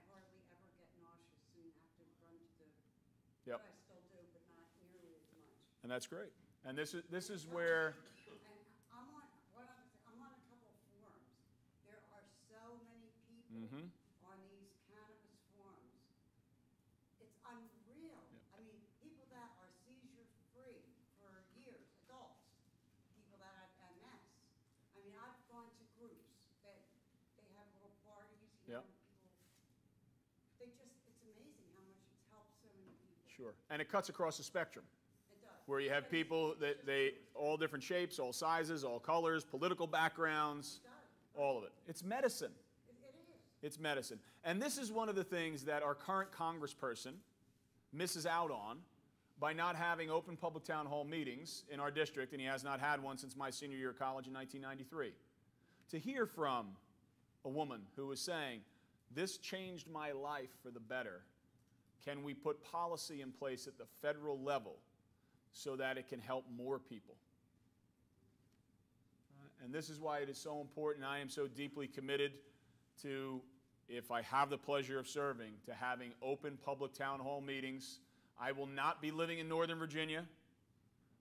hardly ever get nauseous and have to run to the, Yep. but I still do, but not nearly as much. And that's great. And this is where, And I'm on, one other thing, I'm on a couple of forums. There are so many people Mhm. on these cannabis forums. It's unreal. I mean, people that are seizure-free for years, adults, people that have MS. I mean, I've gone to groups that they have little parties, you Yep. know, people, it's amazing how much it's helped so many people. sure. And it cuts across the spectrum, It does. where you have people that all different shapes, all sizes, all colors, political backgrounds, all of it. It's medicine. It is. It's medicine. And this is one of the things that our current congressperson misses out on by not having open public town hall meetings in our district, and he has not had one since my senior year of college in 1993. To hear from a woman who was saying, this changed my life for the better. Can we put policy in place at the federal level so that it can help more people? And this is why it is so important. I am so deeply committed to, if I have the pleasure of serving, to having open public town hall meetings. I will not be living in Northern Virginia.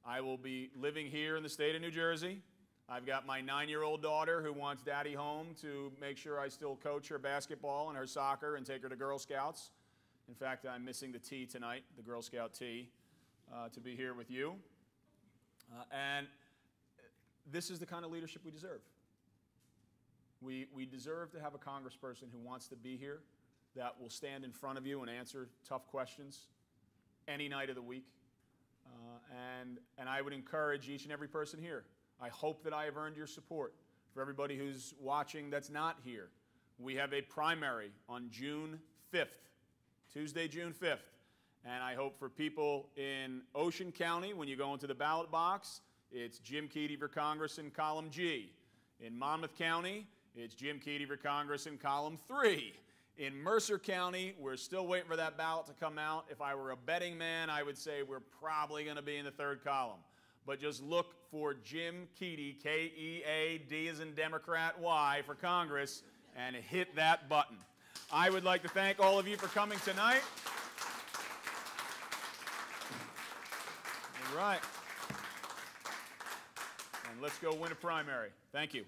I will be living here in the state of New Jersey. I've got my 9-year-old daughter who wants daddy home to make sure I still coach her basketball and her soccer and take her to Girl Scouts. In fact, I'm missing the tea tonight, the Girl Scout tea, to be here with you. And this is the kind of leadership we deserve. We deserve to have a congressperson who wants to be here, that will stand in front of you and answer tough questions any night of the week. And I would encourage each and every person here. I hope that I have earned your support. For everybody who's watching that's not here, we have a primary on June 5th, Tuesday, June 5th. And I hope for people in Ocean County, when you go into the ballot box, it's Jim Keaty for Congress in column G. In Monmouth County, it's Jim Keaty for Congress in column 3. In Mercer County, we're still waiting for that ballot to come out. If I were a betting man, I would say we're probably going to be in the 3rd column. But just look for Jim Keaty, K-E-A-D as in Democrat, Y, for Congress, and hit that button. I would like to thank all of you for coming tonight. All right. And let's go win a primary. Thank you.